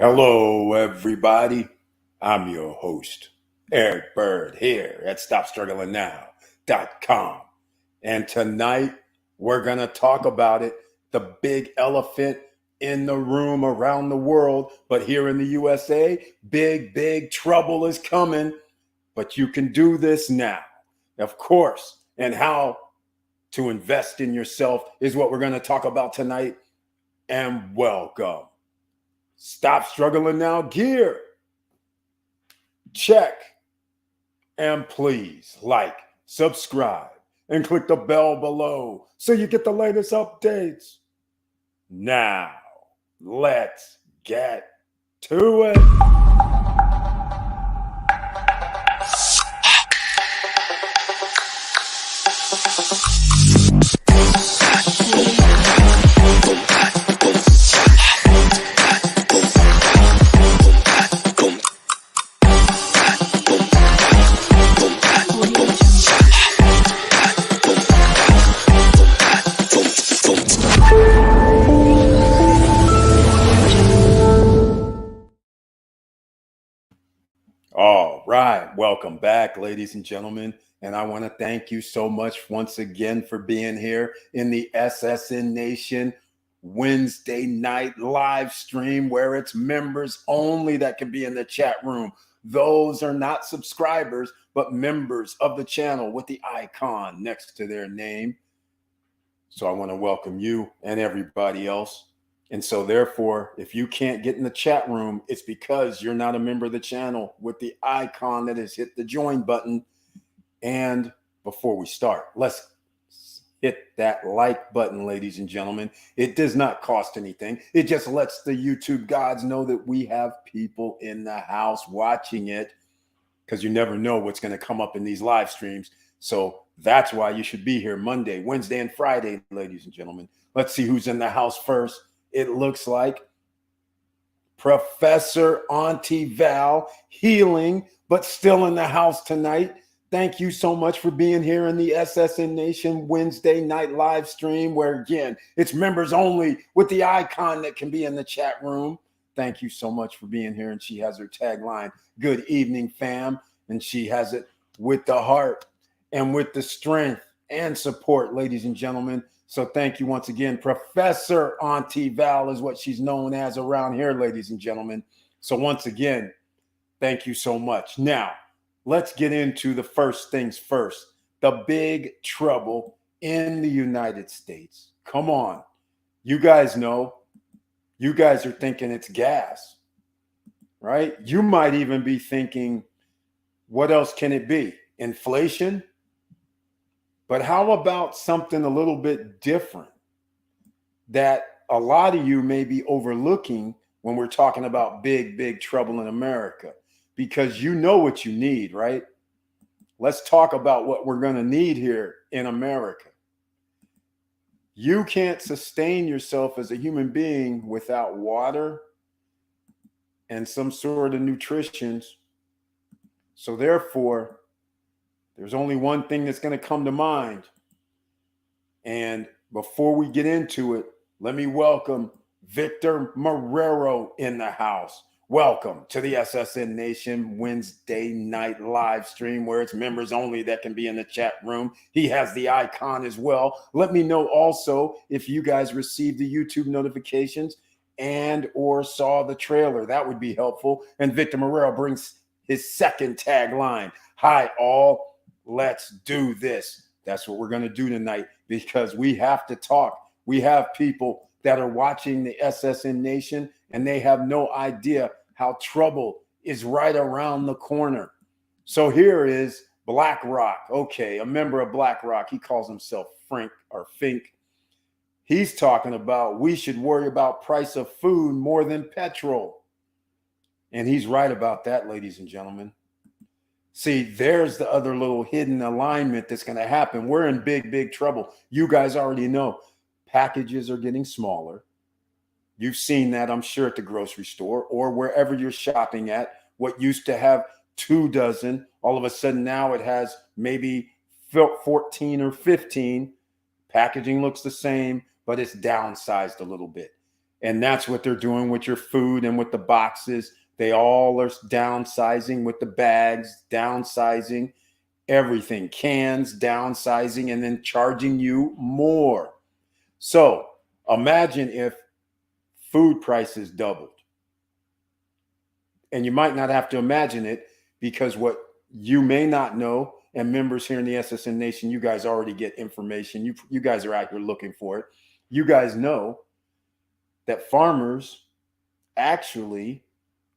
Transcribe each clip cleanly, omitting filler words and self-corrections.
Hello, everybody. I'm your host, Eric Bird, here at StopStrugglingNow.com. And tonight, we're going to talk about it, the big elephant in the room around the world. But here in the USA, big trouble is coming. But you can do this now, of course. And how to invest in yourself is what we're going to talk about tonight. And welcome. Stop Struggling Now gear. Check. And please like, subscribe, and click the bell below so you get the latest updates. Now, let's get to it. All right, welcome back, ladies and gentlemen. And I want to thank you so much once again for being here in the SSN Nation Wednesday night live stream where it's members only that can be in the chat room. Those are not subscribers, but members of the channel with the icon next to their name. So I want to welcome you and everybody else. And so therefore, if you can't get in the chat room, it's because you're not a member of the channel with the icon that has hit the join button. And before we start, let's hit that like button, ladies and gentlemen. It does not cost anything. It just lets the YouTube gods know that we have people in the house watching it, because you never know what's going to come up in these live streams. So that's why you should be here Monday, Wednesday, and Friday, ladies and gentlemen. Let's see who's in the house first. It looks like Professor Auntie Val, healing, but still in the house tonight. Thank you so much for being here in the SSN Nation Wednesday night live stream, where again, it's members only with the icon that can be in the chat room. Thank you so much for being here. And she has her tagline, "Good evening, fam." And she has it with the heart and with the strength and support, ladies and gentlemen. So thank you once again. Professor Auntie Val is what she's known as around here, ladies and gentlemen. So once again, thank you so much. Now, let's get into the first things first. The big trouble in the United States. Come on. You guys know. You guys are thinking it's gas, right? You might even be thinking, what else can it be? Inflation? But how about something a little bit different that a lot of you may be overlooking when we're talking about big trouble in America? Because you know what you need, right? Let's talk about what we're going to need here in America. You can't sustain yourself as a human being without water and some sort of nutrition. So therefore, there's only one thing that's going to come to mind. And before we get into it, let me welcome Victor Marrero in the house. Welcome to the SSN Nation Wednesday night live stream where it's members only that can be in the chat room. He has the icon as well. Let me know also if you guys received the YouTube notifications and or saw the trailer. That would be helpful. And Victor Marrero brings his second tagline. Hi, all. Let's do this. That's what we're going to do tonight, because we have to talk. We have people that are watching the SSN Nation, and they have no idea how trouble is right around the corner. So here is BlackRock. Okay, a member of BlackRock. He calls himself Frank or Fink. He's talking about we should worry about price of food more than petrol. And he's right about that, ladies and gentlemen. See, there's the other little hidden alignment that's going to happen. We're in big trouble. You guys already know packages are getting smaller. You've seen that, I'm sure, at the grocery store or wherever you're shopping at. What used to have 2 dozen, all of a sudden now it has maybe 14 or 15. Packaging looks the same, but it's downsized a little bit. And that's what they're doing with your food and with the boxes. They all are downsizing with the bags, downsizing everything, cans, downsizing, and then charging you more. So imagine if food prices doubled. And you might not have to imagine it, because what you may not know, and members here in the SSN Nation, you guys already get information. You guys are out here looking for it. You guys know that farmers actually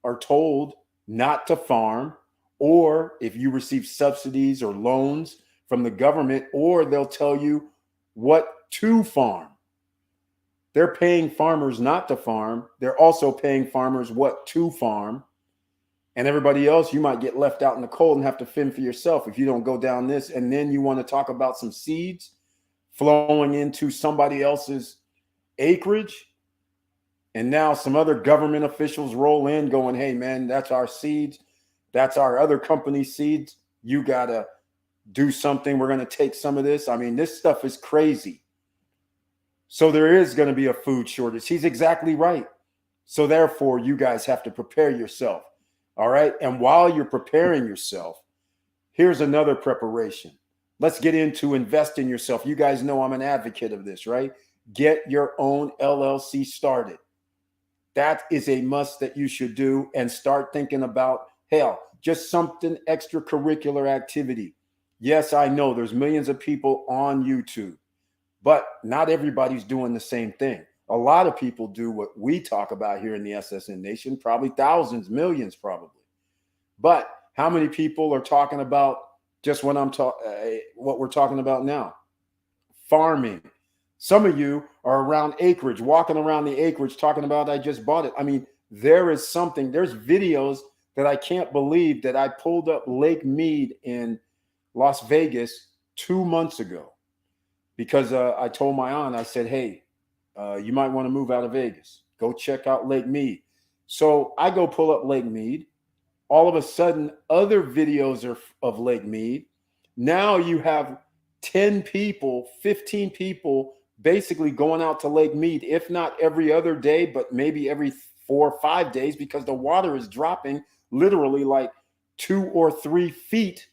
are told not to farm, or if you receive subsidies or loans from the government, or they'll tell you what to farm. They're paying farmers not to farm. They're also paying farmers what to farm. And everybody else, you might get left out in the cold and have to fend for yourself if you don't go down this. And then you want to talk about some seeds flowing into somebody else's acreage. And now some other government officials roll in going, hey, man, that's our seeds. That's our other company's seeds. You got to do something. We're going to take some of this. I mean, this stuff is crazy. So there is going to be a food shortage. He's exactly right. So therefore, you guys have to prepare yourself. All right. And while you're preparing yourself, here's another preparation. Let's get into invest in yourself. You guys know I'm an advocate of this, right? Get your own LLC started. That is a must that you should do, and start thinking about, hell, just something extracurricular activity. Yes, I know there's millions of people on YouTube, but not everybody's doing the same thing. A lot of people do what we talk about here in the SSN Nation, probably thousands, millions probably. But how many people are talking about just what what we're talking about now? Farming. Some of you are around acreage, walking around the acreage, talking about, I just bought it. I mean, there is something, there's videos that I can't believe that I pulled up Lake Mead in Las Vegas 2 months ago, because I told my aunt, I said, hey, you might want to move out of Vegas. Go check out Lake Mead. So I go pull up Lake Mead. All of a sudden, other videos are of Lake Mead. Now you have 10 people, 15 people basically going out to Lake Mead, if not every other day, but maybe every 4 or 5 days, because the water is dropping literally like 2 or 3 feet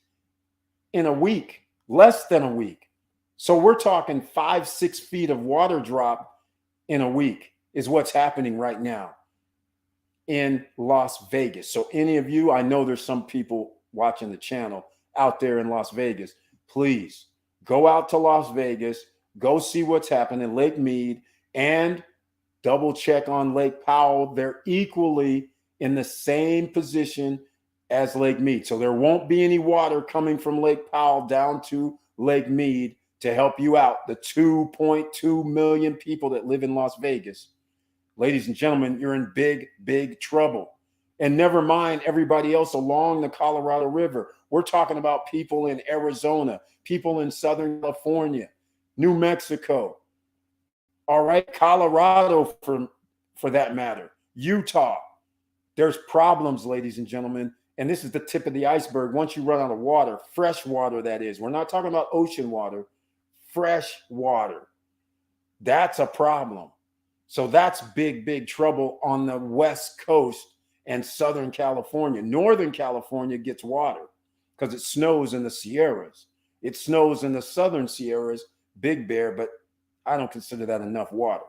in a week, less than a week. So we're talking 5, 6 feet of water drop in a week is what's happening right now in Las Vegas. So any of you, I know there's some people watching the channel out there in Las Vegas, please go out to Las Vegas, go see what's happening in Lake Mead, and double check on Lake Powell. They're equally in the same position as Lake Mead. So there won't be any water coming from Lake Powell down to Lake Mead to help you out, the 2.2 million people that live in Las Vegas. Ladies and gentlemen, you're in big, big trouble. And never mind everybody else along the Colorado River. We're talking about people in Arizona, people in Southern California, New Mexico, all right, Colorado for that matter, Utah. There's problems, ladies and gentlemen. And this is the tip of the iceberg. Once you run out of water, fresh water, that is. We're not talking about ocean water, fresh water. That's a problem. So that's big, big trouble on the West Coast and Southern California. Northern California gets water because it snows in the Sierras. It snows in the Southern Sierras, Big Bear, but I don't consider that enough water.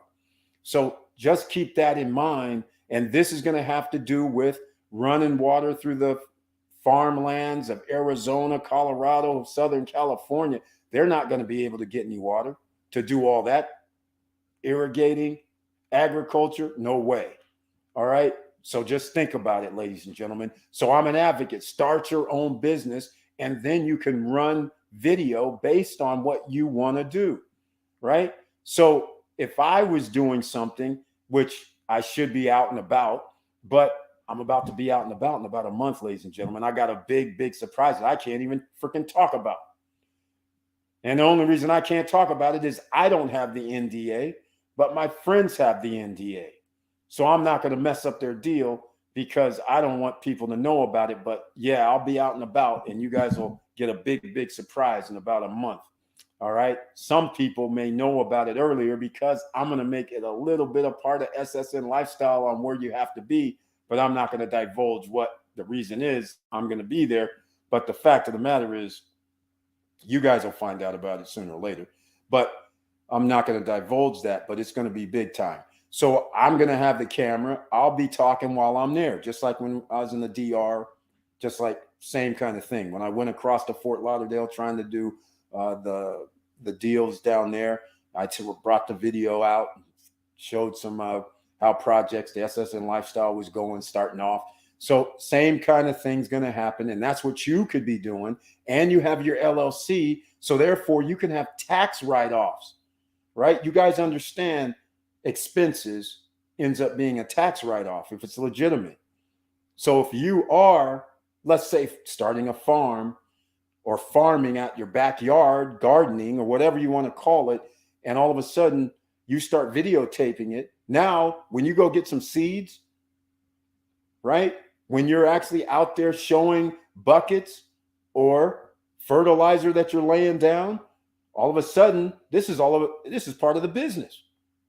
So just keep that in mind. And this is going to have to do with running water through the farmlands of Arizona, Colorado, Southern California. They're not going to be able to get any water to do all that. Irrigating, agriculture, no way. All right. So just think about it, ladies and gentlemen. So I'm an advocate. Start your own business, and then you can run video based on what you want to do. Right. So if I was doing something, which I should be out and about, but I'm about to be out and about in about a month, ladies and gentlemen. I got a big, big surprise that I can't even freaking talk about. And the only reason I can't talk about it is I don't have the NDA, but my friends have the NDA. So I'm not going to mess up their deal because I don't want people to know about it. But yeah, I'll be out and about, and you guys will get a big, big surprise in about a month. All right. Some people may know about it earlier because I'm going to make it a little bit a part of SSN lifestyle on where you have to be, but I'm not going to divulge what the reason is. I'm going to be there. But the fact of the matter is, you guys will find out about it sooner or later. But I'm not going to divulge that, but it's going to be big time. So I'm going to have the camera. I'll be talking while I'm there, just like when I was in the DR, just like same kind of thing. When I went across to Fort Lauderdale trying to do the deals down there, I brought the video out, showed some how projects, the SSN lifestyle was going, starting off. So same kind of thing's going to happen, and that's what you could be doing. And you have your LLC, so therefore you can have tax write-offs, right? You guys understand expenses ends up being a tax write-off if it's legitimate. So if you are, let's say, starting a farm or farming at your backyard, gardening or whatever you want to call it, and all of a sudden you start videotaping it, now when you go get some seeds, right? When you're actually out there showing buckets or fertilizer that you're laying down, all of a sudden, this is part of the business.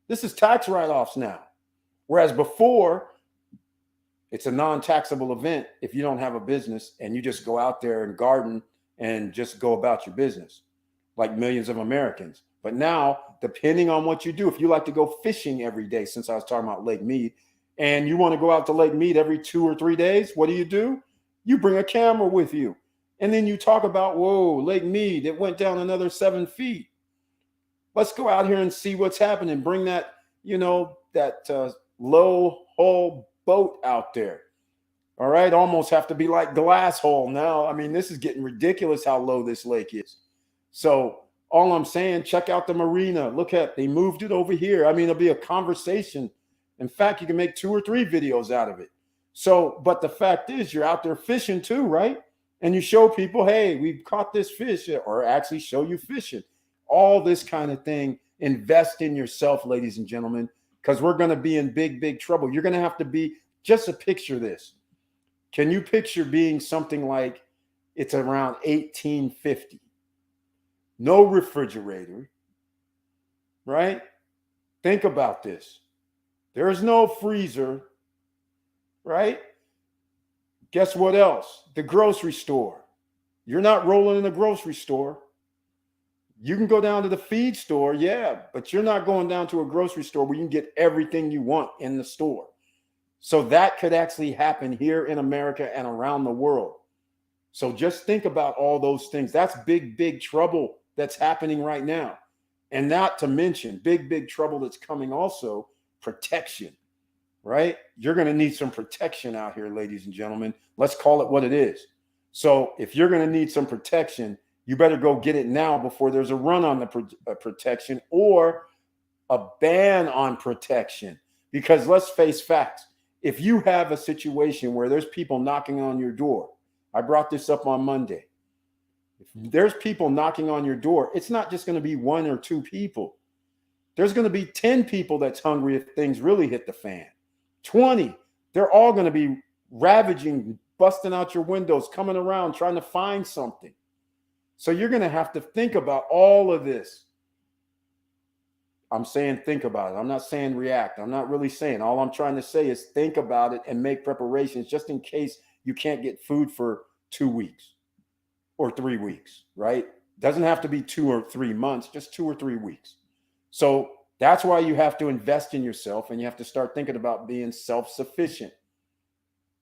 This is tax write-offs now. Whereas before, it's a non-taxable event if you don't have a business and you just go out there and garden and just go about your business like millions of Americans. But now, depending on what you do, if you like to go fishing every day, since I was talking about Lake Mead, and you want to go out to Lake Mead every 2 or 3 days, what do? You bring a camera with you. And then you talk about, whoa, Lake Mead, it went down another 7 feet. Let's go out here and see what's happening. Bring that, that low hull boat out there. All right. Almost have to be like glass hull now. I mean, this is getting ridiculous how low this lake is. So all I'm saying, check out the marina. Look at, they moved it over here. I mean, it'll be a conversation. In fact, you can make 2 or 3 videos out of it. So, but the fact is, you're out there fishing too, right? And you show people, hey, we've caught this fish, or actually show you fishing. All this kind of thing. Invest in yourself, ladies and gentlemen, because we're going to be in big, big trouble. You're going to have to be, just to picture this. Can you picture being something like it's around 1850? No refrigerator, right? Think about this. There is no freezer, right? Guess what else? The grocery store. You're not rolling in the grocery store. You can go down to the feed store, yeah, but you're not going down to a grocery store where you can get everything you want in the store. So that could actually happen here in America and around the world. So just think about all those things. That's big, big trouble that's happening right now. And not to mention big, big trouble that's coming also, protection, right? You're going to need some protection out here, ladies and gentlemen. Let's call it what it is. So if you're going to need some protection, you better go get it now before there's a run on the protection or a ban on protection. Because let's face facts. If you have a situation where there's people knocking on your door, I brought this up on Monday. If there's people knocking on your door, it's not just going to be 1 or 2 people. There's going to be 10 people that's hungry if things really hit the fan. 20. They're all going to be ravaging, busting out your windows, coming around, trying to find something. So you're going to have to think about all of this. I'm saying think about it. I'm not saying react. I'm not really saying. All I'm trying to say is think about it and make preparations just in case you can't get food for 2 weeks or 3 weeks, right? Doesn't have to be 2 or 3 months, just 2 or 3 weeks. So that's why you have to invest in yourself and you have to start thinking about being self-sufficient.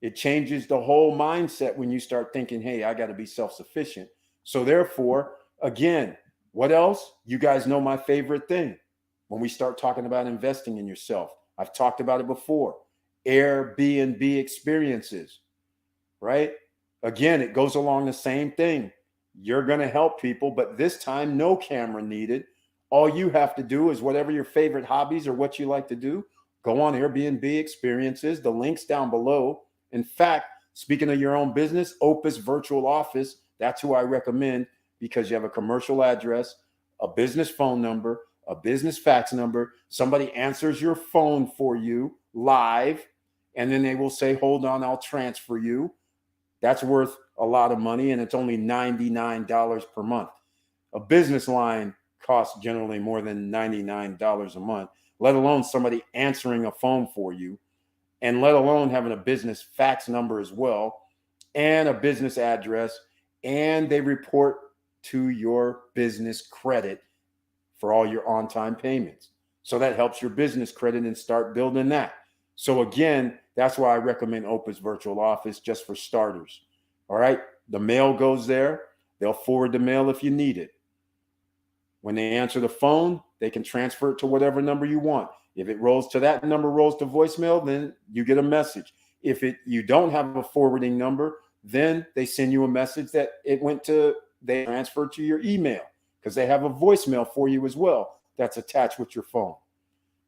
It changes the whole mindset when you start thinking, hey, I got to be self-sufficient. So therefore, again, what else? You guys know my favorite thing. When we start talking about investing in yourself, I've talked about it before. Airbnb experiences, right? Again, it goes along the same thing. You're going to help people, but this time, no camera needed. All you have to do is whatever your favorite hobbies or what you like to do, go on Airbnb experiences. The link's down below. In fact, speaking of your own business, Opus Virtual Office, that's who I recommend because you have a commercial address, a business phone number, a business fax number. Somebody answers your phone for you live, and then they will say, hold on, I'll transfer you. That's worth a lot of money, and it's only $99 per month. A business line cost generally more than $99 a month, let alone somebody answering a phone for you, and let alone having a business fax number as well, and a business address, and they report to your business credit for all your on-time payments. So that helps your business credit and start building that. So again, that's why I recommend Opus Virtual Office just for starters. All right. The mail goes there. They'll forward the mail if you need it. When they answer the phone, they can transfer it to whatever number you want. If it rolls to that number, rolls to voicemail, then you get a message. If you don't have a forwarding number, then they send you a message that they transfer to your email, because they have a voicemail for you as well that's attached with your phone.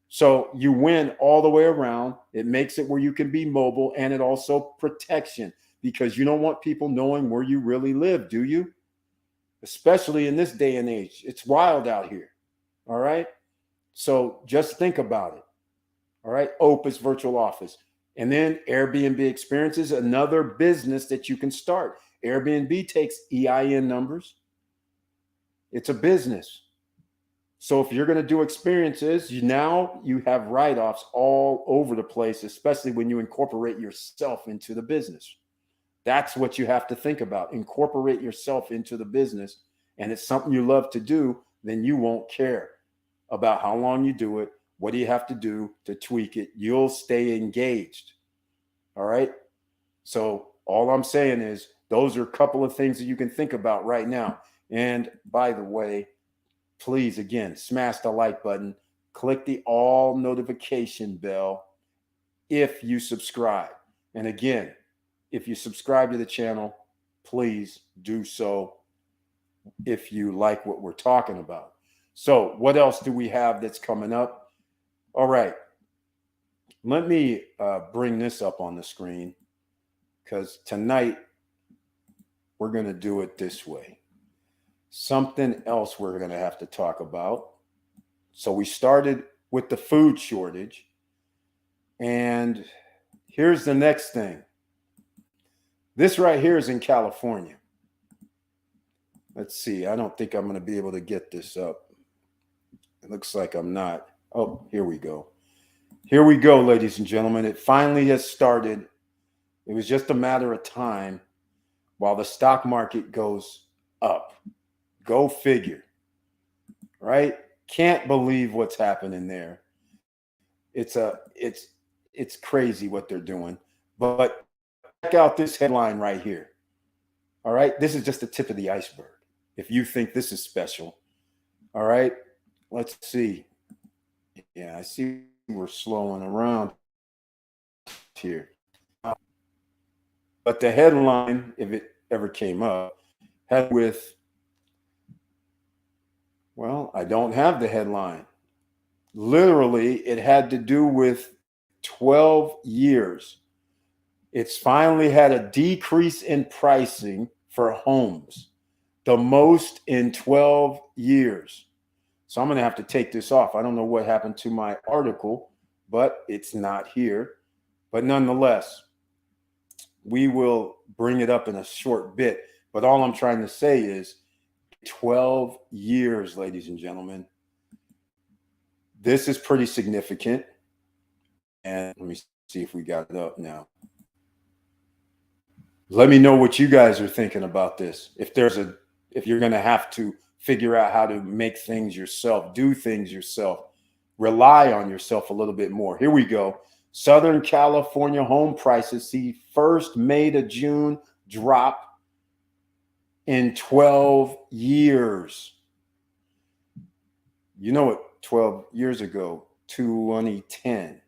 So you win all the way around. It makes it where you can be mobile, and it also protection, because you don't want people knowing where you really live, do you? Especially in this day and age. It's wild out here. All right. So just think about it. All right. Opus Virtual Office. And then Airbnb Experiences, another business that you can start. Airbnb takes EIN numbers. It's a business. So if you're going to do experiences, you have write-offs all over the place, especially when you incorporate yourself into the business. That's what you have to think about. Incorporate yourself into the business, and it's something you love to do, then you won't care about how long you do it. What do you have to do to tweak it? You'll stay engaged. All right. So all I'm saying is those are a couple of things that you can think about right now. And by the way, please, again, smash the like button, click the all notification bell if you subscribe. And again, if you subscribe to the channel, please do so if you like what we're talking about. So what else do we have that's coming up? All right. Let me bring this up on the screen, because tonight we're going to do it this way. Something else we're going to have to talk about. So we started with the food shortage, and here's the next thing. This right here is in California. Let's see. I don't think I'm going to be able to get this up. It looks like I'm not. Oh, here we go. Here we go, ladies and gentlemen. It finally has started. It was just a matter of time while the stock market goes up. Go figure. Right? Can't believe what's happening there. It's crazy what they're doing. But check out this headline right here. All right? This is just the tip of the iceberg, if you think this is special. All right? Let's see. Yeah, I see we're slowing around here. But the headline, if it ever came up, had with, well, I don't have the headline. Literally, it had to do with 12 years. It's finally had a decrease in pricing for homes, the most in 12 years. So I'm going to have to take this off. I don't know what happened to my article, but it's not here. But nonetheless, we will bring it up in a short bit. But all I'm trying to say is 12 years, ladies and gentlemen. This is pretty significant. And let me see if we got it up now. Let me know what you guys are thinking about this. If you're going to have to figure out how to make things yourself, do things yourself, rely on yourself a little bit more. Here we go. Southern California home prices see first May to June drop in 12 years. You know what? 12 years ago, 2010,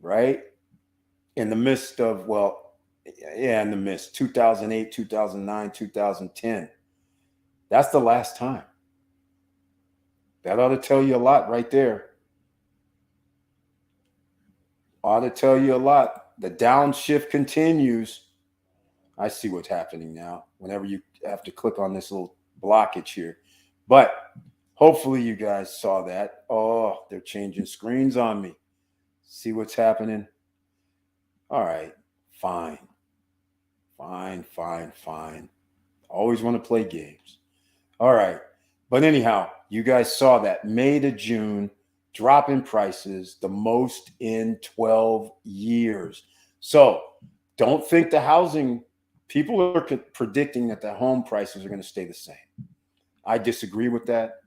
right? In the midst of, in the midst, 2008, 2009, 2010. That's the last time. That ought to tell you a lot right there. Ought to tell you a lot. The downshift continues. I see what's happening now. Whenever you have to click on this little blockage here. But hopefully you guys saw that. Oh, they're changing screens on me. See what's happening? All right. Fine. Always want to play games. All right. But anyhow, you guys saw that May to June drop in prices, the most in 12 years. So don't think the housing, people are predicting that the home prices are going to stay the same. I disagree with that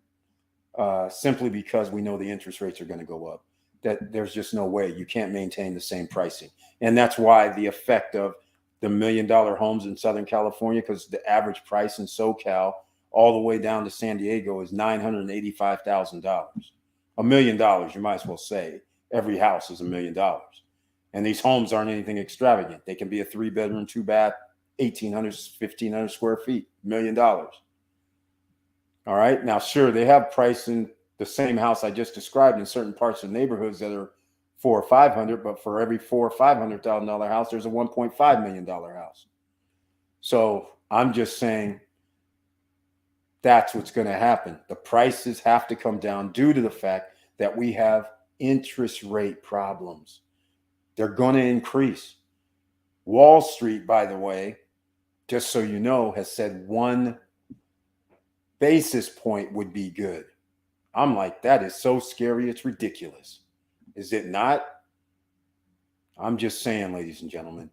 simply because we know the interest rates are going to go up. That there's just no way you can't maintain the same pricing. And that's why the effect of the $1 million homes in Southern California, because the average price in SoCal all the way down to San Diego is $985,000. $1 million, you might as well say every house is $1 million. And these homes aren't anything extravagant. They can be a 3-bedroom, 2-bath, 1,800, 1,500 square feet, $1 million. All right. Now, sure, they have pricing the same house I just described in certain parts of neighborhoods that are $400,000 or $500,000, but for every $400,000 or $500,000 house, there's a $1.5 million house. So I'm just saying that's what's going to happen. The prices have to come down due to the fact that we have interest rate problems. They're going to increase. Wall Street, by the way, just so you know, has said 1 basis point would be good. I'm like, that is so scary. It's ridiculous. Is it not? I'm just saying, ladies and gentlemen.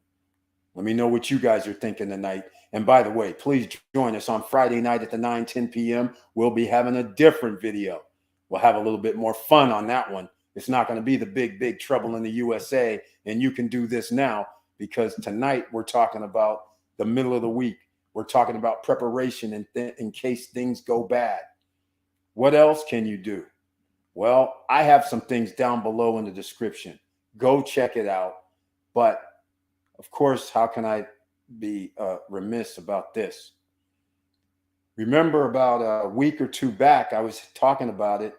Let me know what you guys are thinking tonight. And by the way, please join us on Friday night at the 9-10 p.m. We'll be having a different video. We'll have a little bit more fun on that one. It's not going to be the big trouble in the USA. And you can do this now, because tonight we're talking about the middle of the week. We're talking about preparation in case things go bad. What else can you do? Well, I have some things down below in the description. Go check it out. But of course, how can I be remiss about this? Remember, about a week or two back, I was talking about it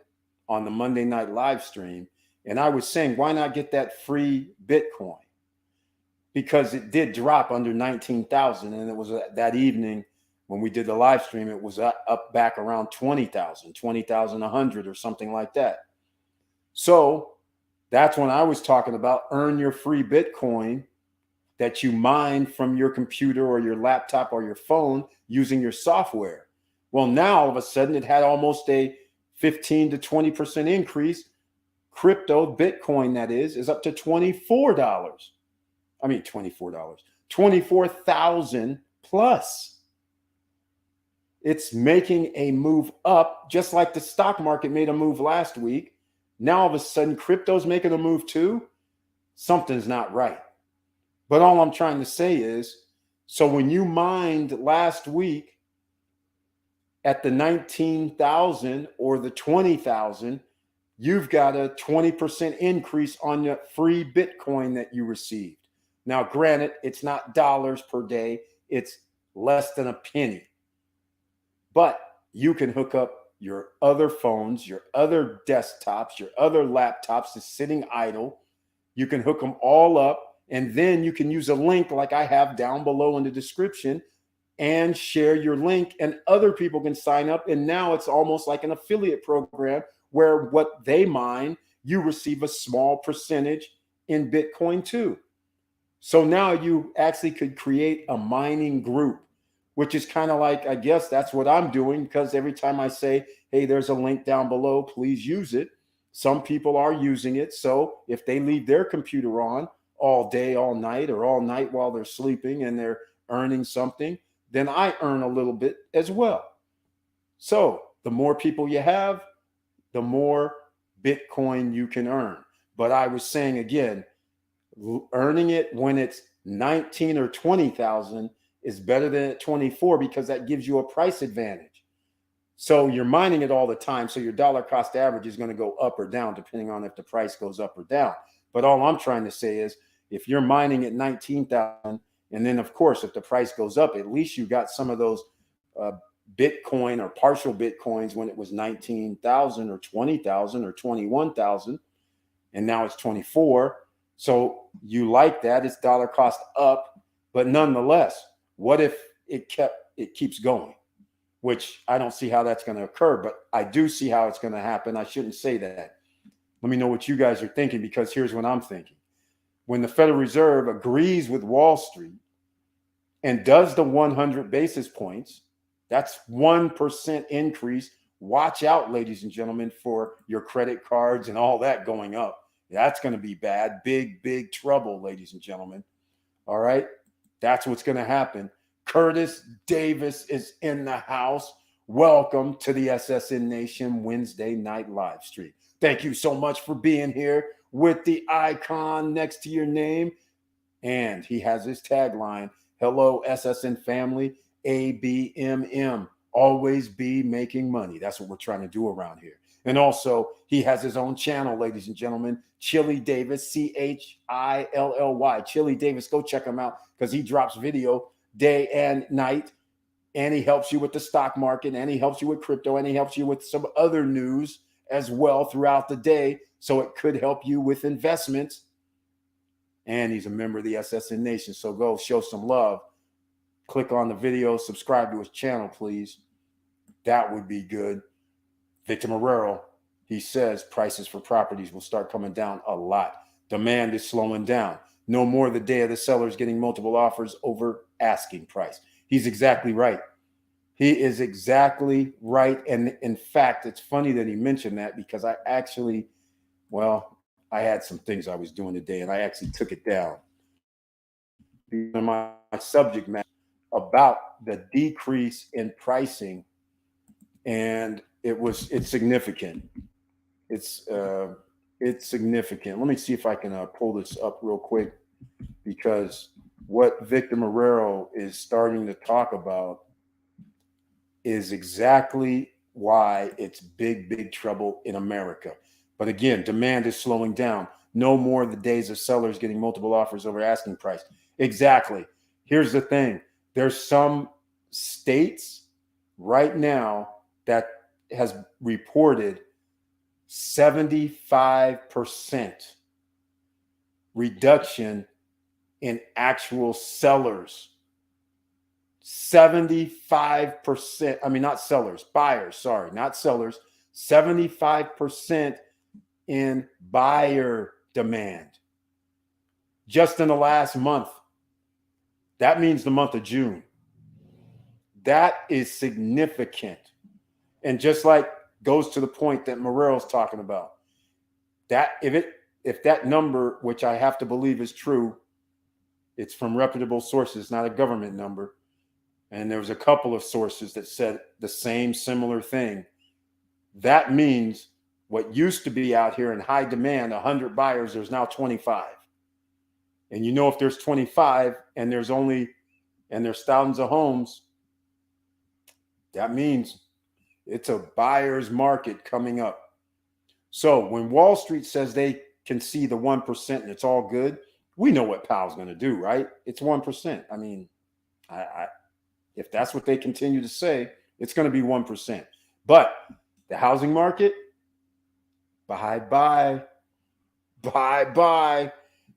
on the Monday night live stream, and I was saying, why not get that free Bitcoin? Because it did drop under 19,000, and it was that evening when we did the live stream, it was up back around 20,000, 20,100 or something like that. So that's when I was talking about earn your free Bitcoin that you mine from your computer or your laptop or your phone using your software. Well, now all of a sudden it had almost a 15 to 20% increase. Crypto, Bitcoin that is up to $24. I mean, $24, 24,000 plus. It's making a move up, just like the stock market made a move last week. Now all of a sudden crypto's making a move too. Something's not right. But all I'm trying to say is, so when you mined last week at the 19,000 or the 20,000, you've got a 20% increase on your free Bitcoin that you received. Now, granted, it's not dollars per day. It's less than a penny. But you can hook up your other phones, your other desktops, your other laptops that's sitting idle. You can hook them all up. And then you can use a link like I have down below in the description and share your link, and other people can sign up. And now it's almost like an affiliate program where what they mine, you receive a small percentage in Bitcoin too. So now you actually could create a mining group, which is kind of like, I guess that's what I'm doing, because every time I say, hey, there's a link down below, please use it. Some people are using it. So if they leave their computer on all day, all night, or all night while they're sleeping and they're earning something, then I earn a little bit as well. So the more people you have, the more Bitcoin you can earn. But I was saying again, earning it when it's 19 or 20,000 is better than at 24, because that gives you a price advantage. So you're mining it all the time. So your dollar cost average is going to go up or down depending on if the price goes up or down. But all I'm trying to say is, if you're mining at 19,000, and then of course, if the price goes up, at least you got some of those Bitcoin or partial Bitcoins when it was 19,000 or 20,000 or 21,000, and now it's 24. So you like that, it's dollar cost up, but nonetheless, what if it keeps going? Which I don't see how that's going to occur, but I do see how it's going to happen. I shouldn't say that. Let me know what you guys are thinking, because here's what I'm thinking. When the Federal Reserve agrees with Wall Street and does the 100 basis points, that's 1% increase watch out, ladies and gentlemen, for your credit cards and all that going up. That's going to be bad. Big, big trouble, ladies and gentlemen. All right. That's what's going to happen. Curtis Davis is in the house. Welcome to the SSN Nation Wednesday night live stream. Thank you so much for being here with the icon next to your name. And he has his tagline, hello, SSN family, ABMM, always be making money. That's what we're trying to do around here. And also, he has his own channel, ladies and gentlemen, Chilly Davis, CHILLY. Chilly Davis, go check him out because he drops video day and night. And he helps you with the stock market, and he helps you with crypto, and he helps you with some other news as well throughout the day. So it could help you with investments. And he's a member of the SSN Nation. So go show some love. Click on the video, subscribe to his channel, please. That would be good. Victor Marrero, he says prices for properties will start coming down a lot. Demand is slowing down. No more the day of the sellers getting multiple offers over asking price. He's exactly right. He is exactly right. And in fact, it's funny that he mentioned that because I actually, I had some things I was doing today and I actually took it down. My subject matter about the decrease in pricing, and it's significant. It's significant. Let me see if I can pull this up real quick, because what Victor Marrero is starting to talk about is exactly why it's big, big trouble in America. But again, demand is slowing down. No more the days of sellers getting multiple offers over asking price. Exactly. Here's the thing. There's some states right now that has reported 75% reduction in actual sellers. 75%. I mean, not sellers, buyers. Sorry, not sellers. 75% in buyer demand just in the last month. That means the month of June. That is significant. And just like goes to the point that Marrero's talking about, that if that number, which I have to believe is true, it's from reputable sources, not a government number. And there was a couple of sources that said the same similar thing. That means what used to be out here in high demand, 100 buyers, there's now 25. And you know, if there's 25 and there's thousands of homes, that means it's a buyer's market coming up. So when Wall Street says they can see the 1% and it's all good, we know what Powell's going to do, right? It's 1%. I mean, if that's what they continue to say, it's going to be 1%. But the housing market, bye-bye,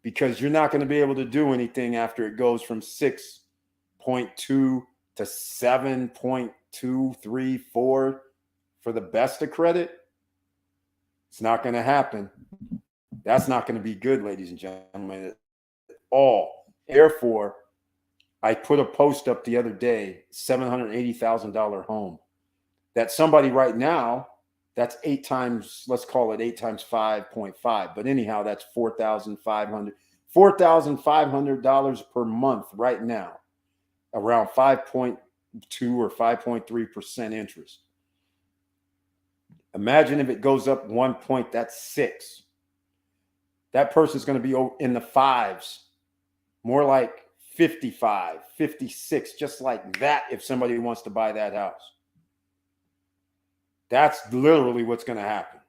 because you're not going to be able to do anything after it goes from 6.2 to 7.234 for the best of credit. It's not going to happen. That's not going to be good, ladies and gentlemen, at all. Therefore, I put a post up the other day, $780,000 home, that somebody right now, that's 8 times, let's call it 8 times 5.5. But anyhow, that's $4,500 per month right now, around 5.2 or 5.3% interest. Imagine if it goes up 1 point, that's 6. That person's going to be in the 5s, more like 55, 56, just like that, if somebody wants to buy that house. That's literally what's going to happen.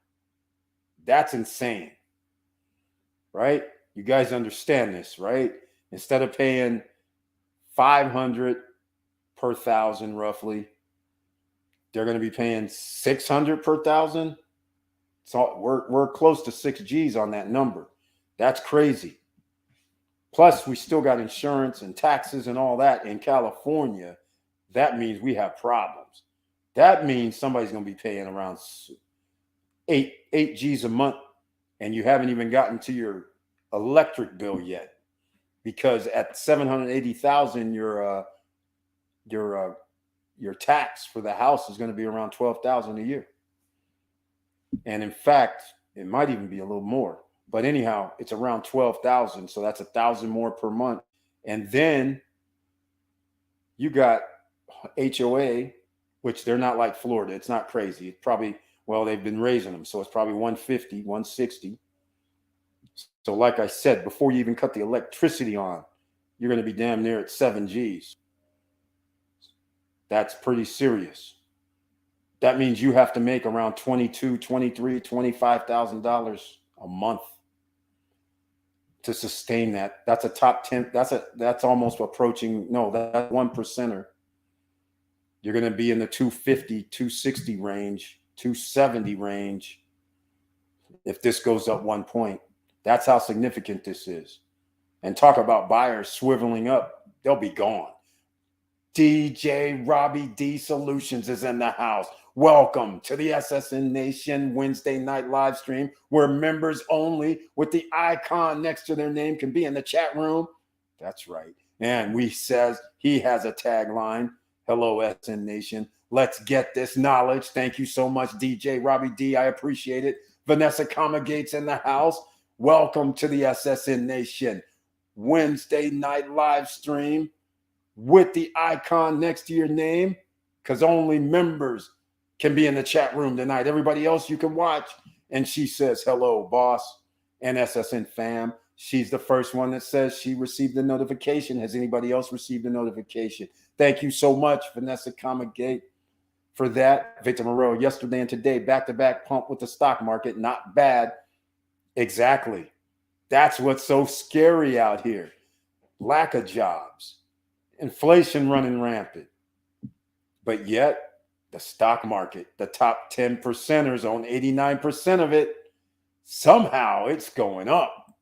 That's insane, right? You guys understand this, right? Instead of paying $500 per thousand, roughly, they're going to be paying $600 per thousand. So we're close to 6 G's on that number. That's crazy. Plus, we still got insurance and taxes and all that in California. That means we have problems. That means somebody's going to be paying around 8 G's a month, and you haven't even gotten to your electric bill yet, because at $780,000, your your tax for the house is going to be around 12,000 a year. And in fact, it might even be a little more. But anyhow, it's around 12,000. So that's 1,000 more per month. And then you got HOA, which they're not like Florida. It's not crazy. It's probably, well, they've been raising them. So it's probably 150, 160. So like I said, before you even cut the electricity on, you're going to be damn near at 7 G's. That's pretty serious. That means you have to make around $22,000, $23,000, $25,000 a month to sustain that. That's a top 10. That's almost approaching, no, that's 1%er. You're going to be in the 250, 260 range, 270 range if this goes up 1 point. That's how significant this is. And talk about buyers swiveling up, they'll be gone. DJ Robbie D Solutions is in the house. Welcome to the SSN Nation Wednesday night live stream, where members only with the icon next to their name can be in the chat room. That's right. And he says he has a tagline. Hello, SSN Nation. Let's get this knowledge. Thank you so much, DJ Robbie D. I appreciate it. Vanessa Gates in the house. Welcome to the SSN Nation Wednesday night live stream with the icon next to your name, because only members can be in the chat room tonight. Everybody else you can watch. And she says, hello, boss and SSN fam. She's the first one that says she received the notification. Has anybody else received the notification? Thank you so much, Vanessa Gate, for that. Victor Moreau, yesterday and today, back-to-back pump with the stock market. Not bad. Exactly. That's what's so scary out here. Lack of jobs. Inflation running rampant. But yet, the stock market, the top 10 percenters own 89% of it. Somehow it's going up.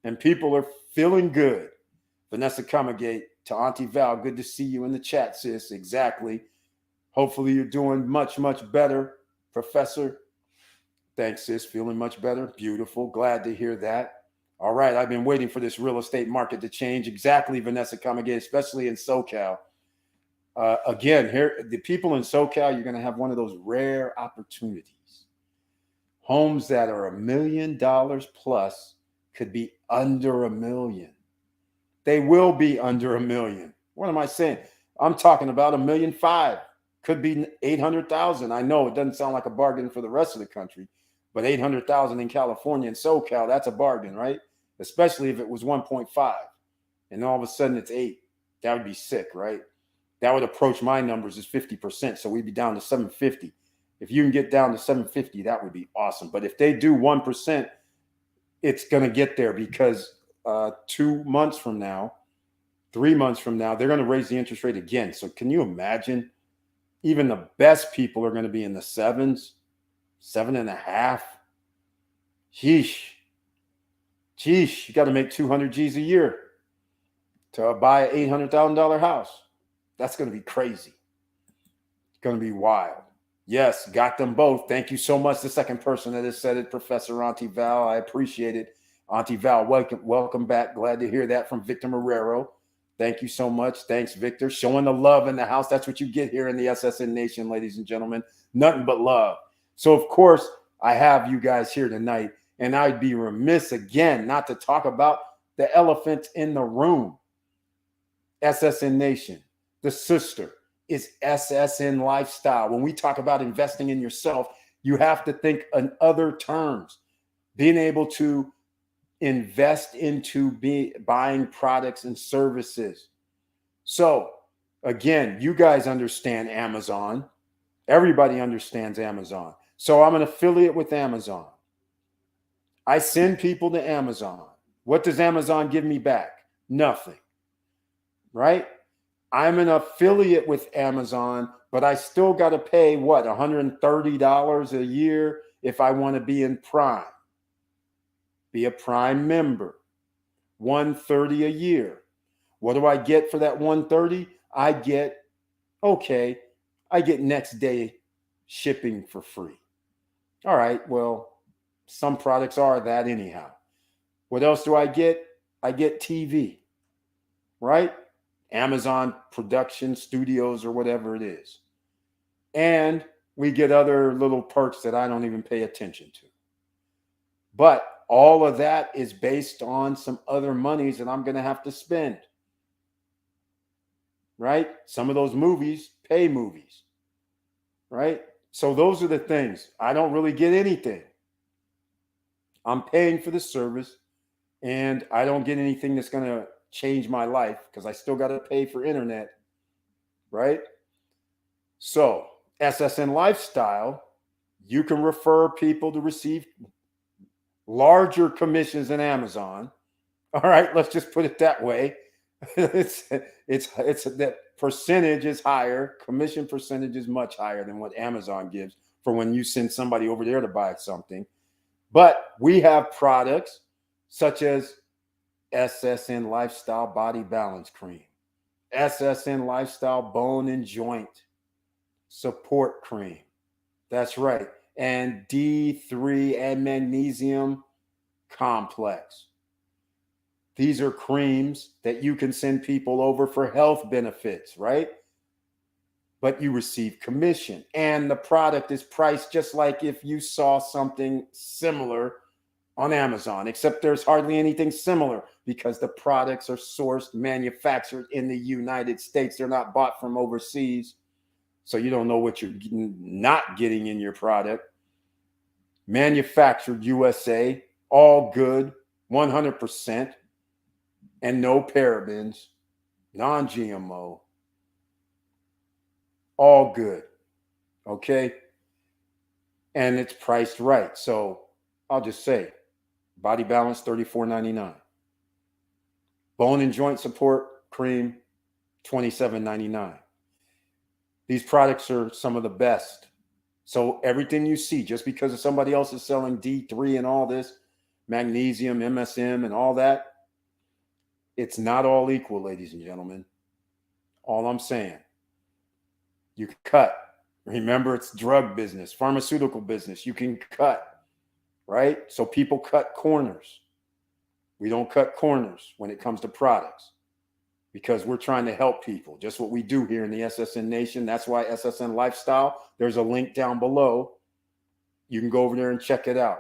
And people are feeling good. Vanessa Gate, to Auntie Val, good to see you in the chat, sis. Exactly. Hopefully you're doing much, much better, Professor. Thanks, sis. Feeling much better. Beautiful. Glad to hear that. All right. I've been waiting for this real estate market to change. Exactly, Vanessa Gate, especially in SoCal. Again, here, the people in SoCal, you're going to have one of those rare opportunities. Homes that are $1 million plus could be under $1 million. They will be under $1 million. What am I saying? I'm talking about $1.5 million. Could be 800,000. I know it doesn't sound like a bargain for the rest of the country, but 800,000 in California and SoCal, that's a bargain, right? Especially if it was 1.5 and all of a sudden it's 8. That would be sick, right? That would approach my numbers as 50%. So we'd be down to 750. If you can get down to 750, that would be awesome. But if they do 1%, it's going to get there because 2 months from now, 3 months from now, they're going to raise the interest rate again. So can you imagine? Even the best people are going to be in the 7s, 7.5. Sheesh, you got to make 200 G's a year to buy an $800,000 house. That's going to be crazy. It's going to be wild. Yes, got them both. Thank you so much. The second person that has said it, Professor Auntie Val. I appreciate it. Auntie Val, welcome back. Glad to hear that from Victor Marrero. Thank you so much. Thanks, Victor. Showing the love in the house. That's what you get here in the SSN Nation, ladies and gentlemen. Nothing but love. So, of course, I have you guys here tonight, and I'd be remiss again not to talk about the elephant in the room. SSN Nation, the sister, is SSN Lifestyle. When we talk about investing in yourself, you have to think in other terms. Being able to invest into buying products and services. So, again, you guys understand Amazon. Everybody understands Amazon. So I'm an affiliate with Amazon. I send people to Amazon. What does Amazon give me back? Nothing. Right? I'm an affiliate with Amazon, but I still got to pay what, $130 a year if I want to be in Prime. Be a Prime member. $130 a year. What do I get for that $130? I get next day shipping for free. All right, well, some products are that anyhow. What else do I get? I get TV, right? Amazon Production Studios or whatever it is. And we get other little perks that I don't even pay attention to. But all of that is based on some other monies that I'm going to have to spend. Right? Some of those movies pay movies. Right? So those are the things. I don't really get anything. I'm paying for the service, and I don't get anything that's going to change my life because I still got to pay for internet. Right? So SSN Lifestyle, you can refer people to receive larger commissions than Amazon. All right, let's just put it that way. It's that percentage is higher. Commission percentage is much higher than what Amazon gives for when you send somebody over there to buy something. But we have products such as SSN Lifestyle Body Balance Cream, SSN Lifestyle Bone and Joint Support Cream. That's right. And D3 and Magnesium Complex. These are creams that you can send people over for health benefits, right? But you receive commission. And the product is priced just like if you saw something similar on Amazon, except there's hardly anything similar because the products are sourced, manufactured in the United States. They're not bought from overseas. So you don't know what you're not getting in your product. Manufactured USA, all good, 100%, and no parabens, non-GMO, all good, okay? And it's priced right. So I'll just say, Body Balance, $34.99. Bone and Joint Support Cream, $27.99. These products are some of the best. So everything you see, just because somebody else is selling D3 and all this, magnesium, MSM, and all that, it's not all equal, ladies and gentlemen. All I'm saying, you can cut. Remember, it's drug business, pharmaceutical business. You can cut, right? So people cut corners. We don't cut corners when it comes to products because we're trying to help people. Just what we do here in the SSN Nation. That's why SSN Lifestyle, there's a link down below. You can go over there and check it out.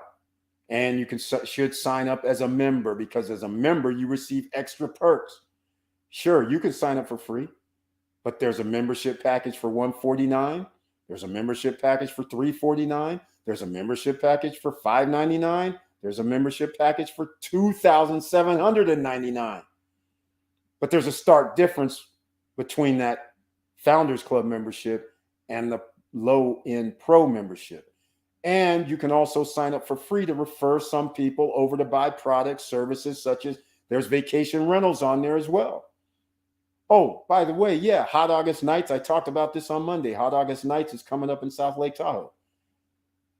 And you should sign up as a member because as a member, you receive extra perks. Sure, you can sign up for free, but there's a membership package for $149. There's a membership package for $349. There's a membership package for $599. There's a membership package for $2,799. But there's a stark difference between that Founders Club membership and the low-end pro membership. And you can also sign up for free to refer some people over to buy products, services, such as there's vacation rentals on there as well. Oh, by the way, yeah, Hot August Nights. I talked about this on Monday. Hot August Nights is coming up in South Lake Tahoe.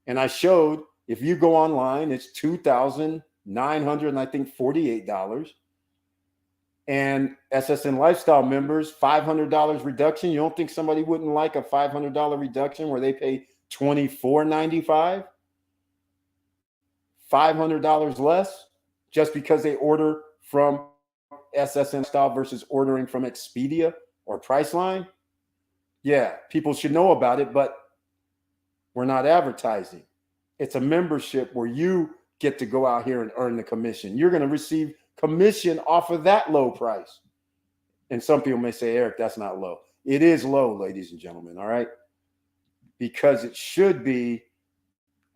And I showed if you go online, it's $2,948. And SSN Lifestyle members, $500 reduction. You don't think somebody wouldn't like a $500 reduction where they pay $24.95? $500 less just because they order from SSN Lifestyle versus ordering from Expedia or Priceline? Yeah, people should know about it, but we're not advertising. It's a membership where you get to go out here and earn the commission. You're going to receive commission off of that low price. And some people may say, Eric, that's not low. It is low, ladies and gentlemen, all right? Because it should be,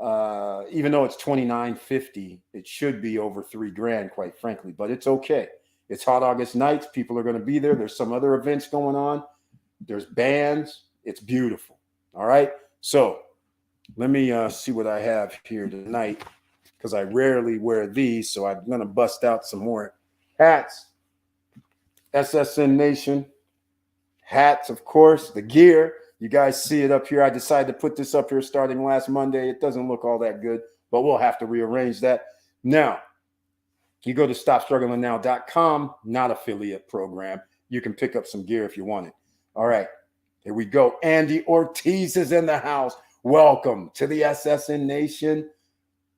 even though it's $29.50, it should be over $3,000, quite frankly, but it's okay. It's Hot August Nights. People are going to be there. There's some other events going on. There's bands. It's beautiful, all right? So let me see what I have here tonight, because I rarely wear these, so I'm going to bust out some more hats. SSN Nation hats, of course, the gear. You guys see it up here. I decided to put this up here starting last Monday. It doesn't look all that good, but we'll have to rearrange that. Now, you go to StopStrugglingNow.com, not affiliate program. You can pick up some gear if you want it. All right, here we go. Andy Ortiz is in the house. Welcome to the SSN Nation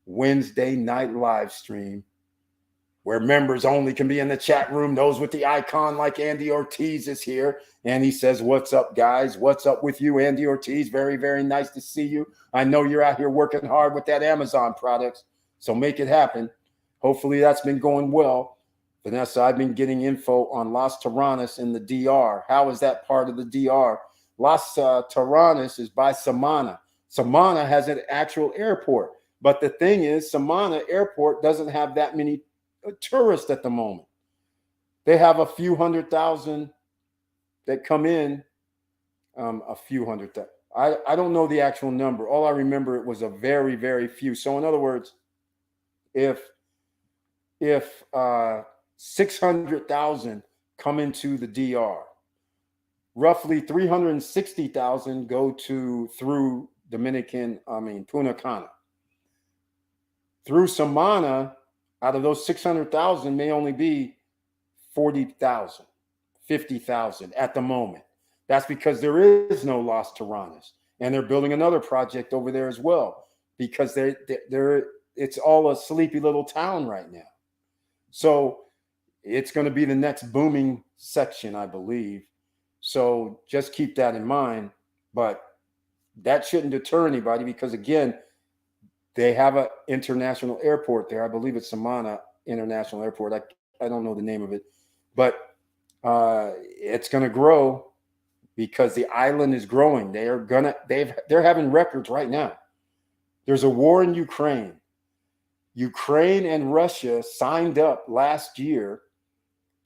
Wednesday night live stream. where members only can be in the chat room. Those with the icon like Andy Ortiz is here. And he says, what's up, guys? What's up with you, Andy Ortiz? Very, very nice to see you. I know you're out here working hard with that Amazon products, so make it happen. Hopefully that's been going well. Vanessa, I've been getting info on Las Terranas in the DR. How is that part of the DR? Las Terranas is by Samana. Samana has an actual airport. But the thing is, Samana Airport doesn't have that many tourists at the moment. They have a few 100,000 that come in, a few 100,000. I don't know the actual number. All I remember, it was a very, very few. So in other words, if 600,000 come into the DR, roughly 360,000 go through Punta Cana. Through Samana, out of those 600,000 may only be 40,000, 50,000 at the moment. That's because there is no Las Terranas, and they're building another project over there as well, because it's all a sleepy little town right now. So it's going to be the next booming section, I believe. So just keep that in mind. But that shouldn't deter anybody, because again, they have an international airport there. I believe it's Samana International Airport. I don't know the name of it, but it's going to grow because the island is growing. They're having records right now. There's a war in Ukraine. Ukraine and Russia signed up last year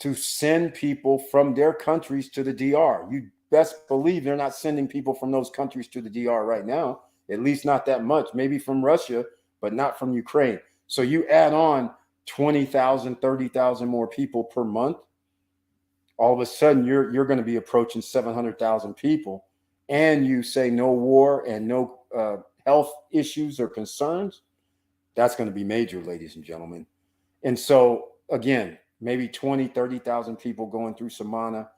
to send people from their countries to the DR. You best believe they're not sending people from those countries to the DR right now, at least not that much, maybe from Russia, but not from Ukraine. So you add on 20,000, 30,000 more people per month, all of a sudden you're going to be approaching 700,000 people, and you say no war and no health issues or concerns. That's going to be major, ladies and gentlemen. And so again, maybe 20, 30,000 people going through Samana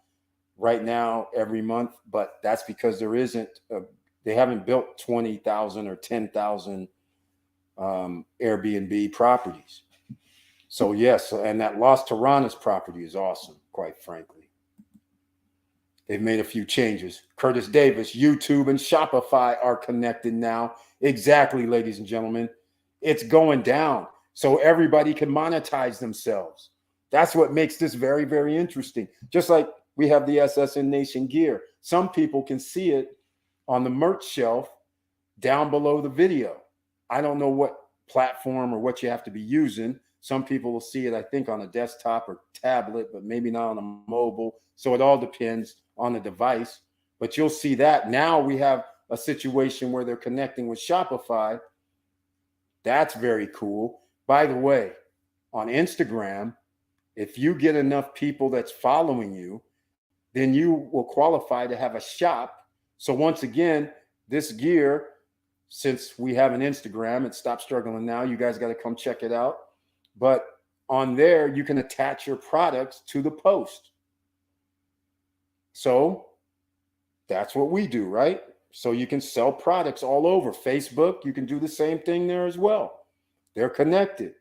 right now every month, but that's because they haven't built 20,000 or 10,000 Airbnb properties. So yes, and that Las Terranas property is awesome, quite frankly. They've made a few changes. Curtis Davis, YouTube and Shopify are connected now. Exactly, ladies and gentlemen. It's going down so everybody can monetize themselves. That's what makes this very, very interesting. Just like we have the SSN Nation gear. Some people can see it on the merch shelf down below the video. I don't know what platform or what you have to be using. Some people will see it, I think, on a desktop or tablet, but maybe not on a mobile. So it all depends on the device. But you'll see that. Now we have a situation where they're connecting with Shopify. That's very cool. By the way, on Instagram, if you get enough people that's following you, then you will qualify to have a shop. So once again, this gear, since we have an Instagram, it Stop Struggling Now, you guys got to come check it out. But on there, you can attach your products to the post. So that's what we do, right? So you can sell products all over. Facebook, you can do the same thing there as well. They're connected.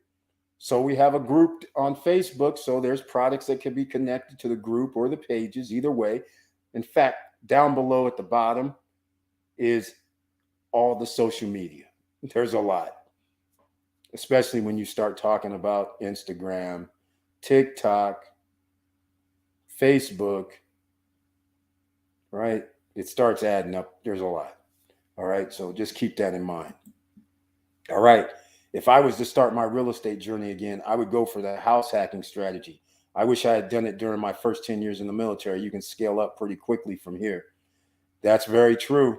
So we have a group on Facebook. So there's products that can be connected to the group or the pages, either way. In fact, down below at the bottom is all the social media. There's a lot, especially when you start talking about Instagram, TikTok, Facebook, right? It starts adding up. There's a lot. All right. So just keep that in mind. All right. If I was to start my real estate journey again, I would go for the house hacking strategy. I wish I had done it during my first 10 years in the military. You can scale up pretty quickly from here. That's very true.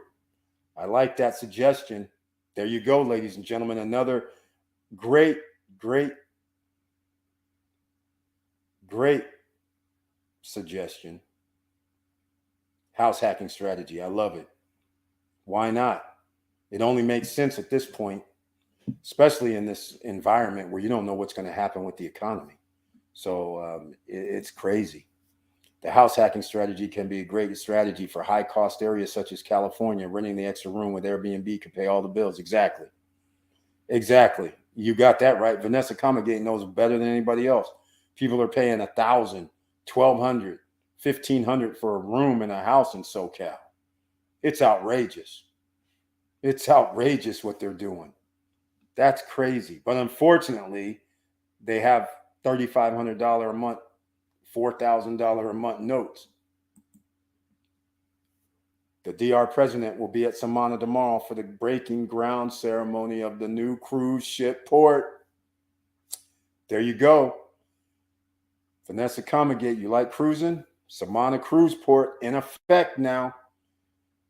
I like that suggestion. There you go, ladies and gentlemen. Another great suggestion. House hacking strategy. I love it. Why not? It only makes sense at this point, especially in this environment where you don't know what's going to happen with the economy. So it's crazy. The house hacking strategy can be a great strategy for high cost areas such as California. Renting the extra room with Airbnb can pay all the bills. Exactly. You got that right. Vanessa Comegate knows better than anybody else. People are paying $1,000, $1,200, $1,500 for a room in a house in SoCal. It's outrageous. It's outrageous what they're doing. That's crazy. But unfortunately, they have $3,500 a month, $4,000 a month notes. The DR president will be at Samana tomorrow for the breaking ground ceremony of the new cruise ship port. There you go. Vanessa Comegate, you like cruising? Samana Cruise Port in effect now.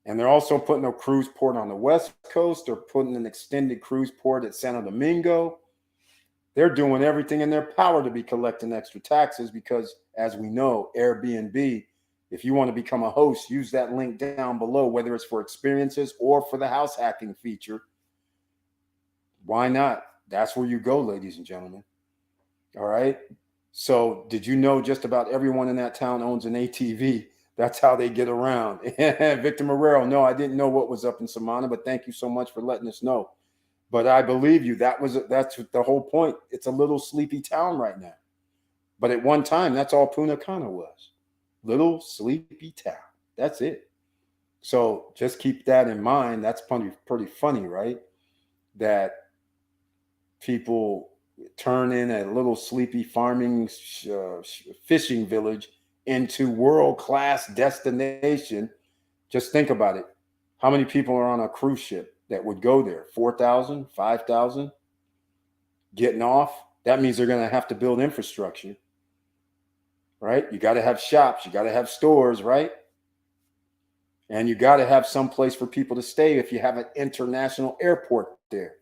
And they're also putting a cruise port on the West Coast. They're putting an extended cruise port at Santo Domingo. They're doing everything in their power to be collecting extra taxes because, as we know, Airbnb, if you want to become a host, use that link down below, whether it's for experiences or for the house hacking feature. Why not? That's where you go, ladies and gentlemen. All right. So did you know just about everyone in that town owns an ATV? That's how they get around. Victor Marrero, no, I didn't know what was up in Samana, but thank you so much for letting us know. But I believe you. That's the whole point. It's a little sleepy town right now. But at one time, that's all Punta Cana was. Little sleepy town. That's it. So just keep that in mind. That's pretty funny, right? That people turn in a little sleepy farming fishing village into world-class destination. Just think about it. How many people are on a cruise ship that would go there? 4,000, 5,000 getting off. That means they're going to have to build infrastructure, right? You got to have shops. You got to have stores, right? And you got to have some place for people to stay if you have an international airport there.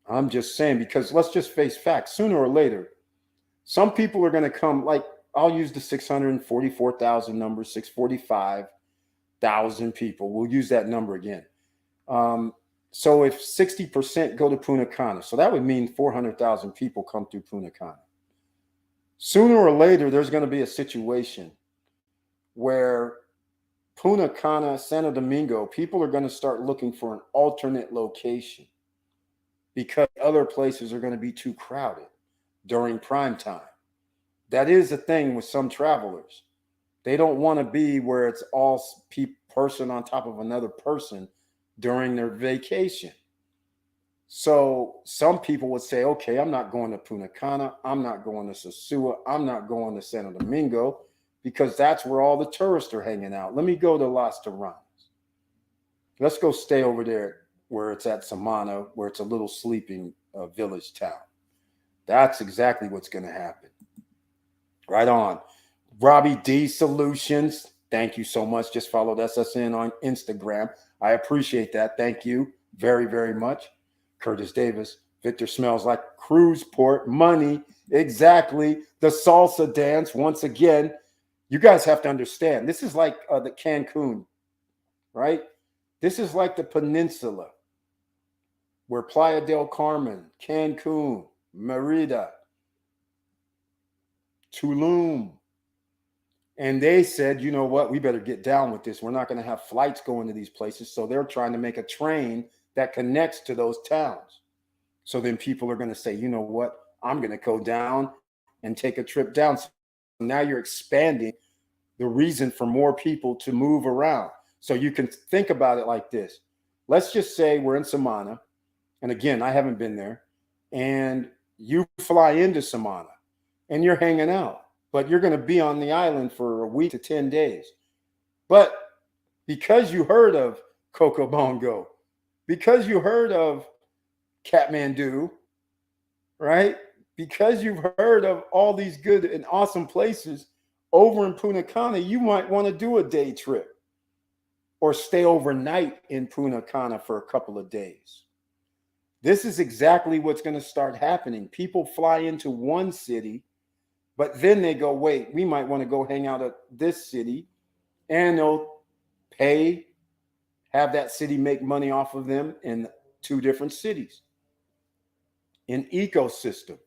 I'm just saying, because let's just face facts. Sooner or later, some people are going to come, like, I'll use the 644,000 number, 645,000 people. We'll use that number again. So if 60% go to Punta Cana, so that would mean 400,000 people come through Punta Cana. Sooner or later, there's going to be a situation where Punta Cana, Santo Domingo, people are going to start looking for an alternate location because other places are going to be too crowded during prime time. That is a thing with some travelers. They don't want to be where it's all person on top of another person during their vacation. So some people would say, okay, I'm not going to Punta Cana. I'm not going to Sosua. I'm not going to Santo Domingo because that's where all the tourists are hanging out. Let me go to Las Terranas. Let's go stay over there where it's at Samana, where it's a little sleeping village town. That's exactly what's going to happen. Right on. Robbie D Solutions. Thank you so much. Just followed SSN on Instagram. I appreciate that. Thank you very, very much. Curtis Davis. Victor smells like cruise port money. Exactly. The salsa dance. Once again, you guys have to understand. This is like the Cancun, right? This is like the peninsula where Playa del Carmen, Cancun, Merida, Tulum. And they said, you know what, we better get down with this. We're not going to have flights going to these places. So they're trying to make a train that connects to those towns. So then people are going to say, you know what, I'm going to go down and take a trip down. So now you're expanding the reason for more people to move around. So you can think about it like this. Let's just say we're in Samana. And again, I haven't been there. And you fly into Samana and you're hanging out. But you're going to be on the island for a week to 10 days. But because you heard of Coco Bongo, because you heard of Kathmandu, right? Because you've heard of all these good and awesome places over in Punta Cana, you might want to do a day trip or stay overnight in Punta Cana for a couple of days. This is exactly what's going to start happening. People fly into one city, but then they go, wait, we might want to go hang out at this city, and they'll pay, have that city make money off of them in two different cities, an ecosystem.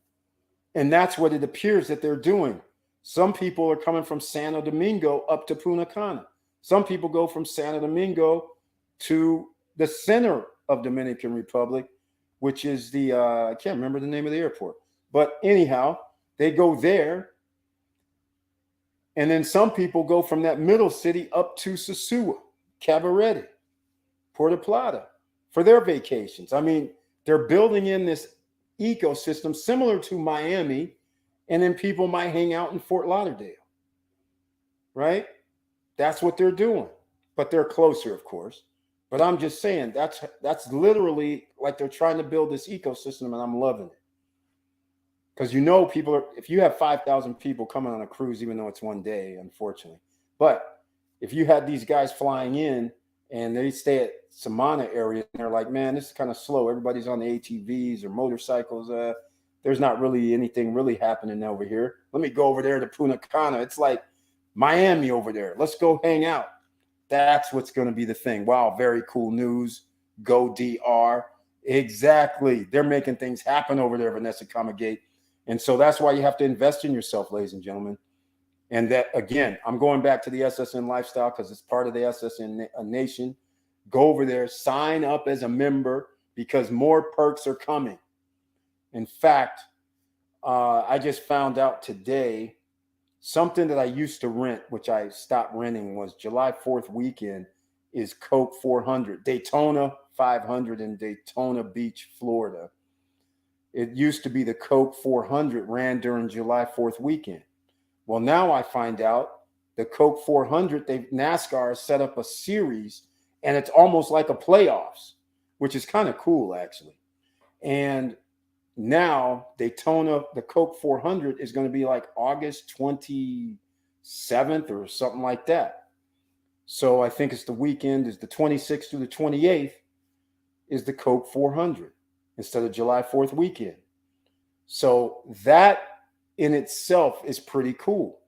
And that's what it appears that they're doing. Some people are coming from Santo Domingo up to Punta Cana. Some people go from Santo Domingo to the center of Dominican Republic which is the I can't remember the name of the airport. But anyhow, they go there. And then some people go from that middle city up to Sosua, Cabarete, Puerto Plata for their vacations. I mean, they're building in this ecosystem similar to Miami, and then people might hang out in Fort Lauderdale, right? That's what they're doing, but they're closer, of course. But I'm just saying that's literally like they're trying to build this ecosystem, and I'm loving it. Because people are, if you have 5,000 people coming on a cruise, even though it's one day, unfortunately, but if you had these guys flying in and they stay at Samana area and they're like, man, this is kind of slow. Everybody's on the ATVs or motorcycles. There's not really anything really happening over here. Let me go over there to Punta Cana. It's like Miami over there. Let's go hang out. That's what's going to be the thing. Wow, very cool news. Go DR. Exactly. They're making things happen over there, Vanessa Comagate. And so that's why you have to invest in yourself, ladies and gentlemen. And that, again, I'm going back to the SSN lifestyle because it's part of the SSN Nation. Go over there, sign up as a member because more perks are coming. In fact, I just found out today something that I used to rent, which I stopped renting, was July 4th weekend is Coke 400, Daytona 500 in Daytona Beach, Florida. It used to be the Coke 400 ran during July 4th weekend. Well, now I find out the Coke 400, NASCAR has set up a series, and it's almost like a playoffs, which is kind of cool, actually. And now Daytona, the Coke 400 is going to be like August 27th or something like that. So I think it's the weekend is the 26th through the 28th is the Coke 400 instead of July 4th weekend. So that in itself is pretty cool.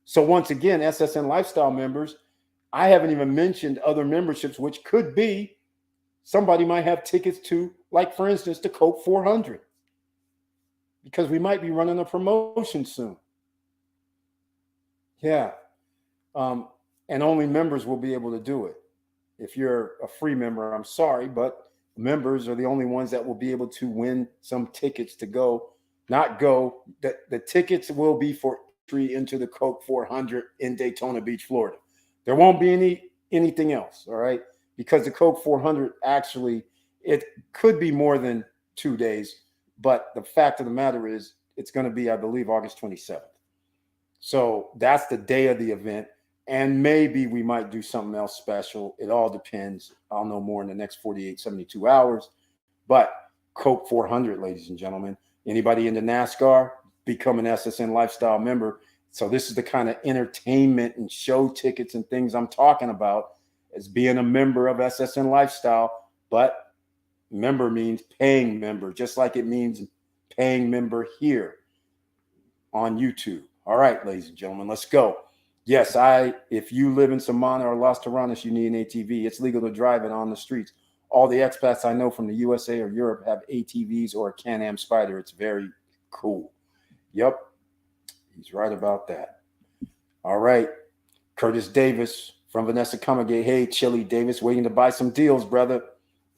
So once again, SSN Lifestyle members, I haven't even mentioned other memberships, which could be somebody might have tickets to, like for instance, the Coke 400, because we might be running a promotion soon. Yeah. And only members will be able to do it. If you're a free member, I'm sorry, but members are the only ones that will be able to win some tickets to go. Not go. The tickets will be for entry into the Coke 400 in Daytona Beach, Florida. There won't be anything else, all right? Because the Coke 400 actually, it could be more than 2 days, but the fact of the matter is it's going to be, I believe, August 27th. So that's the day of the event. And maybe we might do something else special. It all depends. I'll know more in the next 48, 72 hours. But Coke 400, ladies and gentlemen, anybody into NASCAR, become an SSN Lifestyle member. So this is the kind of entertainment and show tickets and things I'm talking about as being a member of SSN Lifestyle. But member means paying member, just like it means paying member here on YouTube. All right, ladies and gentlemen, let's go. Yes, if you live in Samana or Las Terranas, you need an ATV. It's legal to drive it on the streets. All the expats I know from the USA or Europe have ATVs or a Can-Am Spyder. It's very cool. Yep, he's right about that. All right, Curtis Davis from Vanessa Comagate. Hey, Chili Davis, waiting to buy some deals, brother.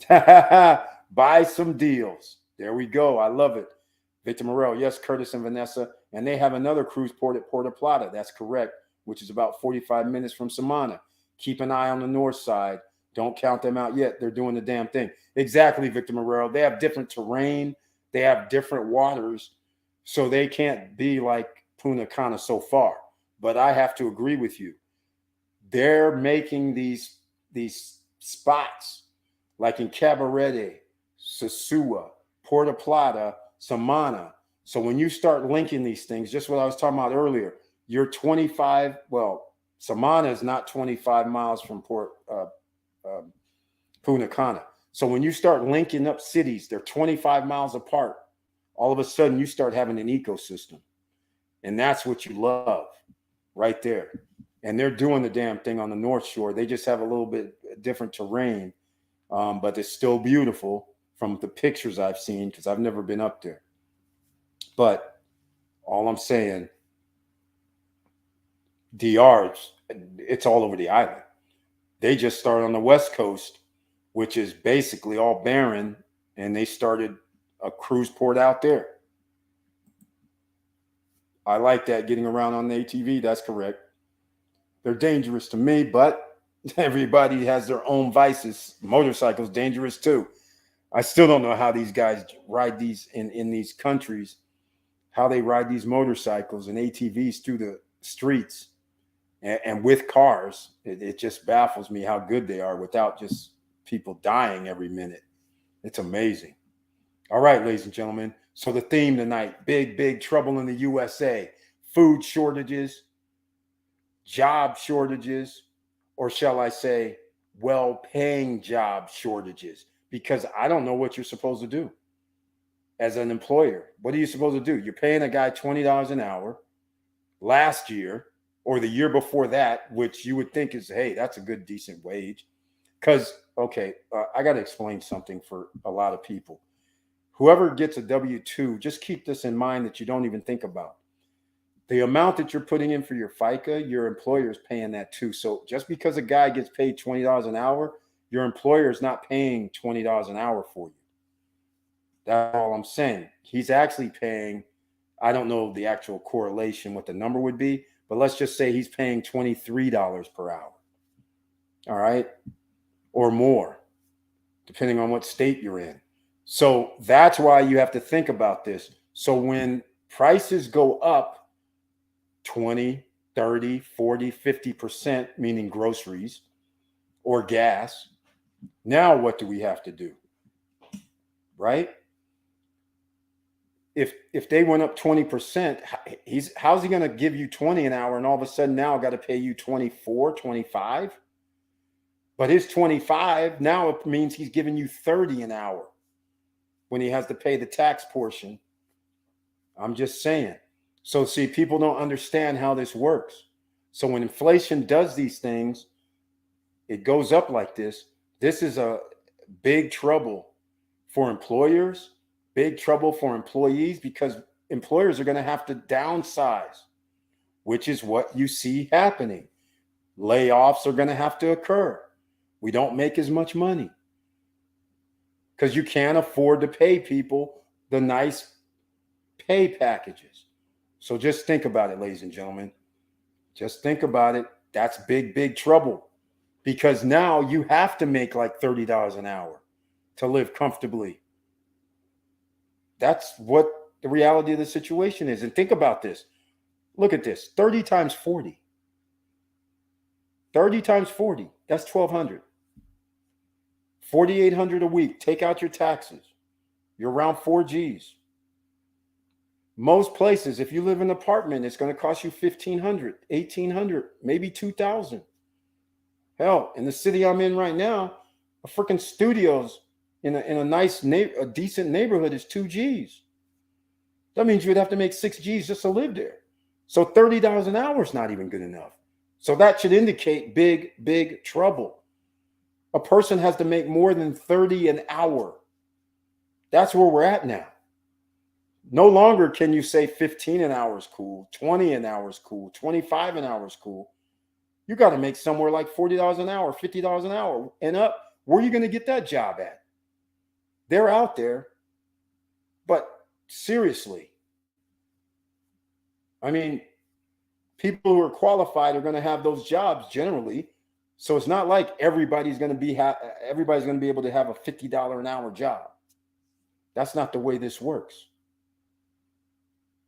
Buy some deals. There we go. I love it. Victor Morel, yes, Curtis and Vanessa. And they have another cruise port at Puerto Plata. That's correct, which is about 45 minutes from Samana. Keep an eye on the north side. Don't count them out yet. They're doing the damn thing. Exactly, Victor Morel. They have different terrain. They have different waters. So they can't be like Punta Cana so far. But I have to agree with you. They're making these spots like in Cabarete, Sosua, Puerto Plata, Samana. So when you start linking these things, just what I was talking about earlier, you're 25. Well, Samana is not 25 miles from Punta Cana. So when you start linking up cities, they're 25 miles apart. All of a sudden, you start having an ecosystem. And that's what you love right there. And they're doing the damn thing on the North Shore. They just have a little bit different terrain, but it's still beautiful from the pictures I've seen because I've never been up there. But all I'm saying, DRs, it's all over the island. They just started on the West Coast, which is basically all barren, and they started a cruise port out there. I like that, getting around on the ATV. That's correct. They're dangerous to me, but everybody has their own vices. Motorcycles dangerous too. I still don't know how these guys ride these in these countries, how they ride these motorcycles and ATVs through the streets and with cars. It just baffles me how good they are without just people dying every minute. It's amazing. All right, ladies and gentlemen. So the theme tonight, big trouble in the USA, food shortages, job shortages, or shall I say, well-paying job shortages, because I don't know what you're supposed to do as an employer. What are you supposed to do? You're paying a guy $20 an hour last year or the year before that, which you would think is, hey, that's a good, decent wage. Because, okay, I got to explain something for a lot of people. Whoever gets a W-2, just keep this in mind that you don't even think about. The amount that you're putting in for your FICA, your employer is paying that too. So just because a guy gets paid $20 an hour, your employer is not paying $20 an hour for you. That's all I'm saying. He's actually paying, I don't know the actual correlation, what the number would be, but let's just say he's paying $23 per hour. All right? Or more, depending on what state you're in. So that's why you have to think about this. So when prices go up 20, 30, 40, 50%, meaning groceries or gas, now what do we have to do? Right? If they went up 20%, how's he going to give you 20 an hour and all of a sudden now got to pay you 24, 25? But his 25 now it means he's giving you 30 an hour when he has to pay the tax portion. I'm just saying. So see, people don't understand how this works. So when inflation does these things, it goes up like this. This is a big trouble for employers, big trouble for employees, because employers are going to have to downsize, which is what you see happening. Layoffs are going to have to occur. We don't make as much money because you can't afford to pay people the nice pay packages. So just think about it, ladies and gentlemen. Just think about it. That's big trouble, because now you have to make like $30 an hour to live comfortably. That's what the reality of the situation is. And think about this. Look at this. 30 times 40. 30 times 40. That's 1,200. 4,800 a week. Take out your taxes. You're around 4 G's. Most places, if you live in an apartment, it's going to cost you 1,500, 1,800, maybe 2,000. Hell, in the city I'm in right now, a freaking studio's in a nice, a decent neighborhood is 2 G's. That means you'd have to make 6 G's just to live there. So $30 an hour is not even good enough. So that should indicate big trouble. A person has to make more than 30 an hour. That's where we're at now. No longer can you say 15 an hour is cool, 20 an hour is cool, 25 an hour is cool. You got to make somewhere like $40 an hour, $50 an hour and up. Where are you going to get that job at? They're out there. But seriously, I mean, people who are qualified are going to have those jobs generally. So it's not like everybody's going to be able to have a $50 an hour job. That's not the way this works.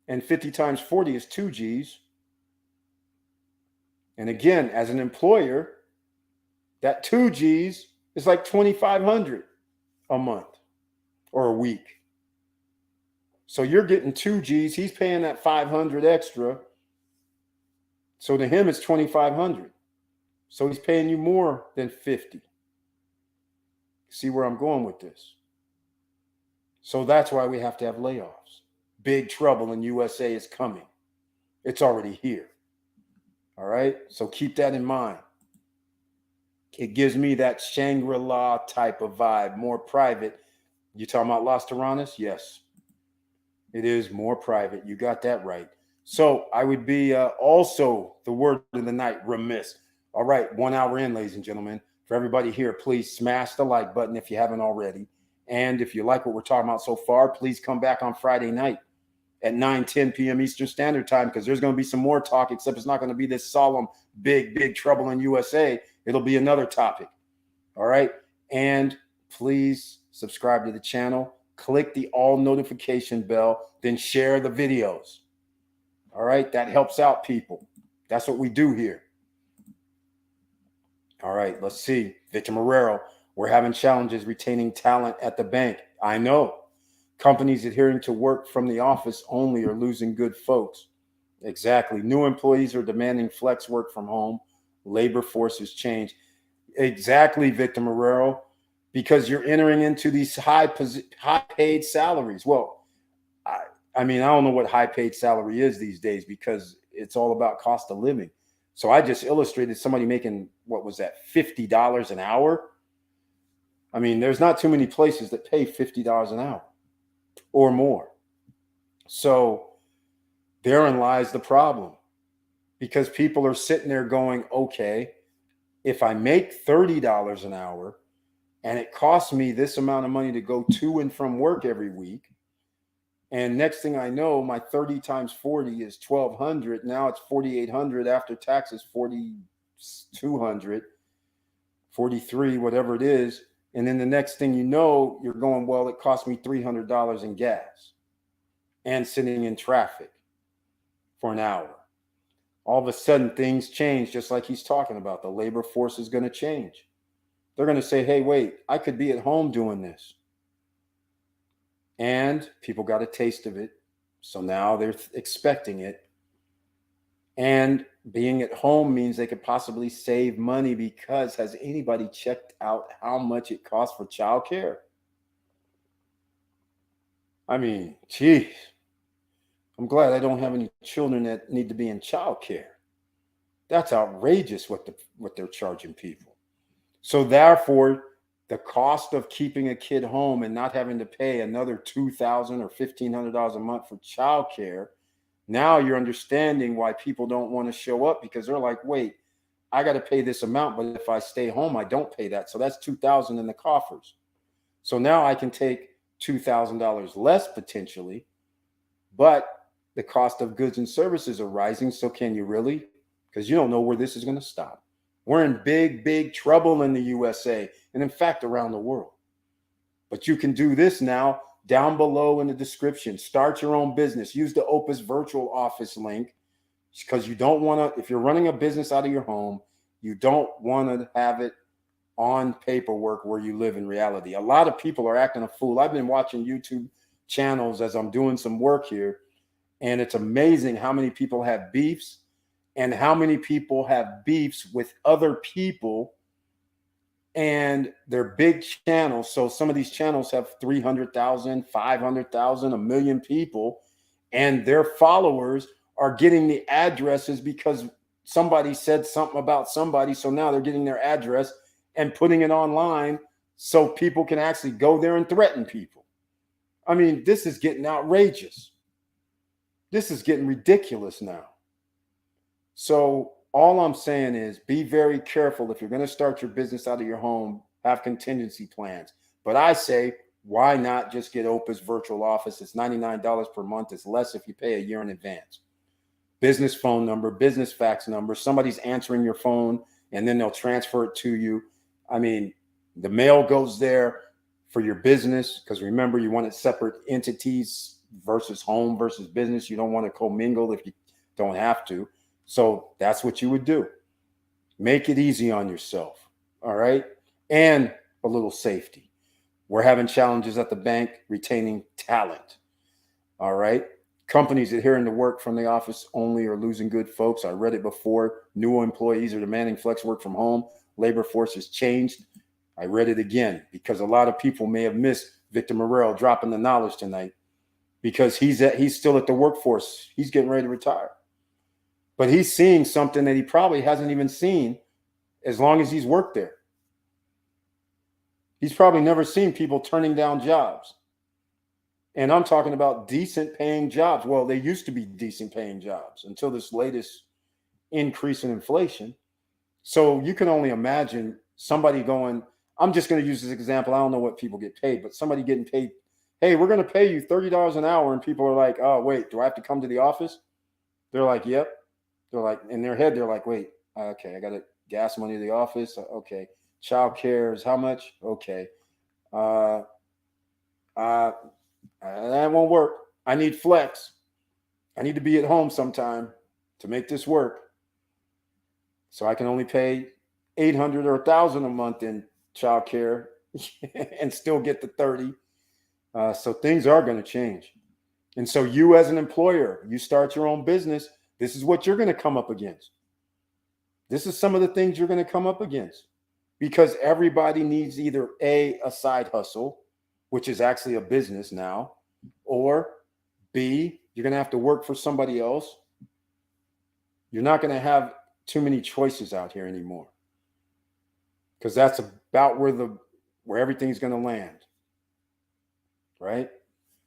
And 50 times 40 is 2 G's. And again, as an employer, that 2 G's is like $2,500 a month or a week. So you're getting 2 G's. He's paying that $500 extra. So to him, it's $2,500. So he's paying you more than 50. See where I'm going with this? So that's why we have to have layoffs. Big trouble in USA is coming. It's already here. All right. So keep that in mind. It gives me that Shangri-La type of vibe, more private. You talking about Las Terranas? Yes. It is more private. You got that right. So I would be also, the word of the night, remiss. All right. 1 hour in, ladies and gentlemen. For everybody here, please smash the like button if you haven't already. And if you like what we're talking about so far, please come back on Friday night at 9:10 p.m. Eastern Standard Time, because there's going to be some more talk, except it's not going to be this solemn, big trouble in USA. It'll be another topic. All right. And please subscribe to the channel, click the all notification bell, then share the videos. All right. That helps out people. That's what we do here. All right. Let's see. Victor Marrero, we're having challenges retaining talent at the bank. I know. Companies adhering to work from the office only are losing good folks. Exactly. New employees are demanding flex work from home. Labor forces change. Exactly, Victor Marrero, because you're entering into these high paid salaries. Well, I mean, I don't know what high paid salary is these days, because it's all about cost of living. So I just illustrated somebody making, what was that, $50 an hour? I mean, there's not too many places that pay $50 an hour or more. So therein lies the problem, because people are sitting there going, okay, if I make $30 an hour and it costs me this amount of money to go to and from work every week, and next thing I know, my 30 times 40 is 1,200. Now it's 4,800 after taxes, 4,200, 43, whatever it is. And then the next thing you know, you're going, well, it cost me $300 in gas and sitting in traffic for an hour. All of a sudden, things change, just like he's talking about. The labor force is going to change. They're going to say, hey, wait, I could be at home doing this. And people got a taste of it. So now they're expecting it. And being at home means they could possibly save money, because has anybody checked out how much it costs for childcare? I mean, geez, I'm glad I don't have any children that need to be in childcare. That's outrageous what they're charging people. So therefore, the cost of keeping a kid home and not having to pay another $2,000 or $1,500 a month for childcare, now you're understanding why people don't want to show up, because they're like, wait, I got to pay this amount, but if I stay home, I don't pay that. So that's $2,000 in the coffers. So now I can take $2,000 less potentially, but the cost of goods and services are rising. So can you really? Because you don't know where this is going to stop. We're in big trouble in the USA, and in fact, around the world. But you can do this now down below in the description. Start your own business. Use the Opus Virtual Office link, because you don't want to, if you're running a business out of your home, you don't want to have it on paperwork where you live in reality. A lot of people are acting a fool. I've been watching YouTube channels as I'm doing some work here, and it's amazing how many people have beefs, and how many people have beefs with other people, and they're big channels. So some of these channels have 300,000, 500,000, a million people, and their followers are getting the addresses because somebody said something about somebody. So now they're getting their address and putting it online so people can actually go there and threaten people. I mean, this is getting outrageous. This is getting ridiculous now. So all I'm saying is be very careful. If you're going to start your business out of your home, have contingency plans. But I say, why not just get Opus Virtual Office? It's $99 per month. It's less if you pay a year in advance. Business phone number, business fax number. Somebody's answering your phone, and then they'll transfer it to you. I mean, the mail goes there for your business, because remember, you want it separate entities versus home versus business. You don't want to commingle if you don't have to. So that's what you would do. Make it easy on yourself. All right. And a little safety. We're having challenges at the bank retaining talent. All right. Companies adhering to work from the office only are losing good folks. I read it before. New employees are demanding flex work from home. Labor force has changed. I read it again because a lot of people may have missed Victor Marrero dropping the knowledge tonight, because he's still at the workforce. He's getting ready to retire. But he's seeing something that he probably hasn't even seen as long as he's worked there. He's probably never seen people turning down jobs. And I'm talking about decent paying jobs. Well, they used to be decent paying jobs until this latest increase in inflation. So you can only imagine somebody going, I'm just going to use this example. I don't know what people get paid, but somebody getting paid, hey, we're going to pay you $30 an hour. And people are like, oh, wait, do I have to come to the office? They're like, yep. They're like, in their head, they're like, wait, okay, I got to gas money to the office. Okay. Child care is how much? Okay. That won't work. I need flex. I need to be at home sometime to make this work. So I can only pay $800 or $1,000 a month in child care and still get the 30. So things are going to change. And so you as an employer, you start your own business, this is what you're going to come up against. This is some of the things you're going to come up against because everybody needs either a side hustle, which is actually a business now, or B, you're going to have to work for somebody else. You're not going to have too many choices out here anymore because that's about where everything's going to land. Right?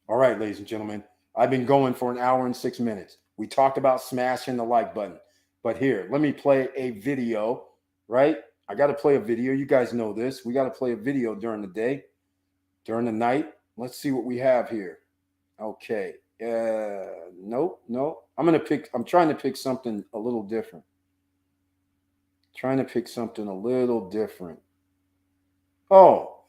All right, ladies and gentlemen, I've been going for 1 hour and 6 minutes. We talked about smashing the like button, but here, let me play a video, right? I got to play a video. You guys know this. We got to play a video during the day, during the night. Let's see what we have here. Okay. Nope. I'm trying to pick something a little different. Oh,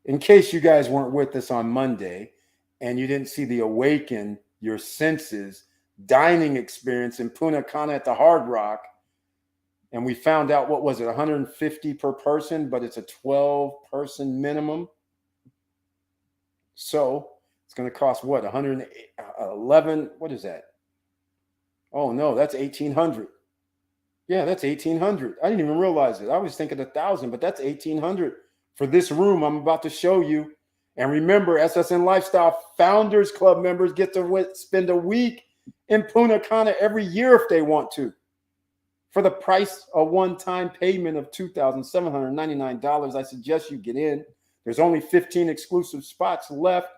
in case you guys weren't with us on Monday and you didn't see the Awaken Your Senses dining experience in Punta Cana at the Hard Rock, and we found out, what was it, 150 per person, but it's a 12-person minimum. So it's going to cost what, 111? What is that? Oh no, that's 1,800. Yeah, that's 1,800. I didn't even realize it. I was thinking 1,000, but that's 1,800 for this room I'm about to show you. And remember, SSN Lifestyle Founders Club members get to spend a week in Punta Cana every year if they want to. For the price of one-time payment of $2,799, I suggest you get in. There's only 15 exclusive spots left,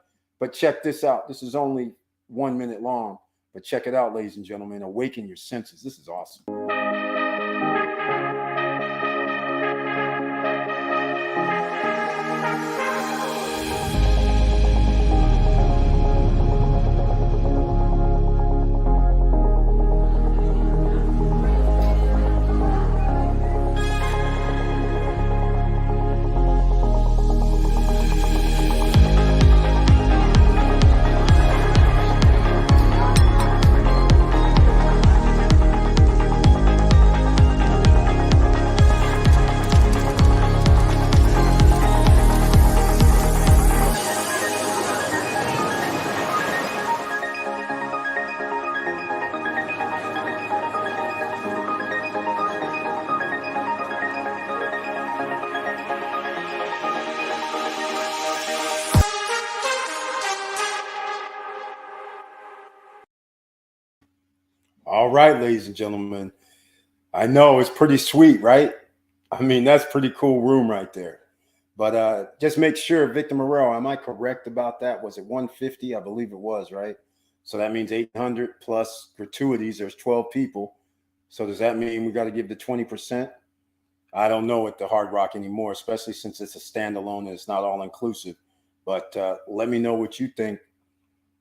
but check this out. This is only 1 minute long, but check it out, ladies and gentlemen. Awaken your senses. This is awesome. All right, ladies and gentlemen, I know it's pretty sweet, right? I mean, that's pretty cool room right there. But just make sure, Victor Marrero, am I correct about that? Was it 150? I believe it was, right? So that means 800 plus gratuities. There's 12 people. So does that mean we got to give the 20%? I don't know at the Hard Rock anymore, especially since it's a standalone and it's not all inclusive. But let me know what you think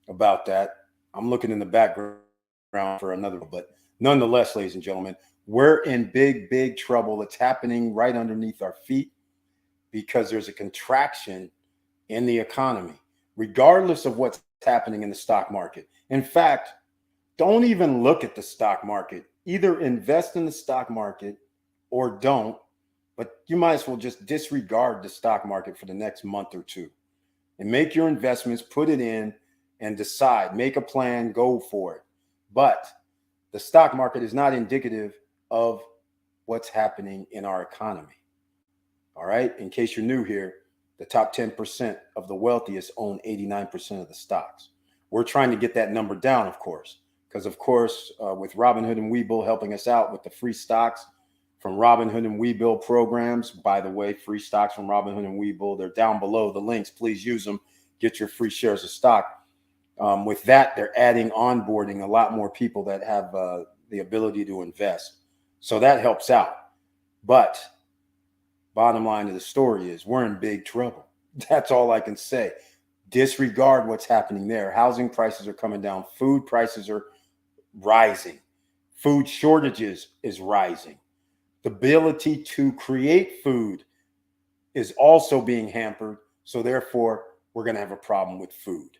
about that. I'm looking in the background for another, but nonetheless, ladies and gentlemen, we're in big trouble. It's happening right underneath our feet because there's a contraction in the economy, regardless of what's happening in the stock market. In fact, don't even look at the stock market. Either invest in the stock market or don't, but you might as well just disregard the stock market for the next month or two and make your investments, put it in and decide, make a plan, go for it. But the stock market is not indicative of what's happening in our economy. All right. In case you're new here, the top 10% of the wealthiest own 89% of the stocks. We're trying to get that number down, of course, because, of course, with Robinhood and Webull helping us out with the free stocks from Robinhood and Webull programs. By the way, free stocks from Robinhood and Webull, they're down below the links. Please use them. Get your free shares of stock. With that, they're adding onboarding a lot more people that have the ability to invest. So that helps out. But Bottom line of the story is we're in big trouble. That's all I can say. Disregard what's happening there. Housing prices are coming down. Food prices are rising. Food shortages is rising. The ability to create food is also being hampered. So therefore, we're going to have a problem with food.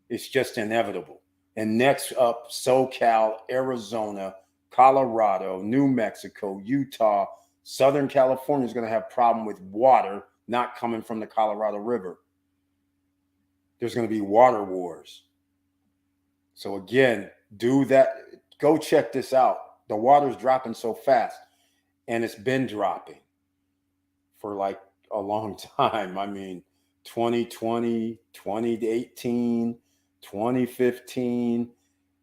It's just inevitable. And next up, SoCal, Arizona, Colorado, New Mexico, Utah, Southern California is going to have a problem with water not coming from the Colorado River. There's going to be water wars. So again, do that. Go check this out. The water's dropping so fast, and it's been dropping for like a long time. I mean, 2020, 2018, 2015.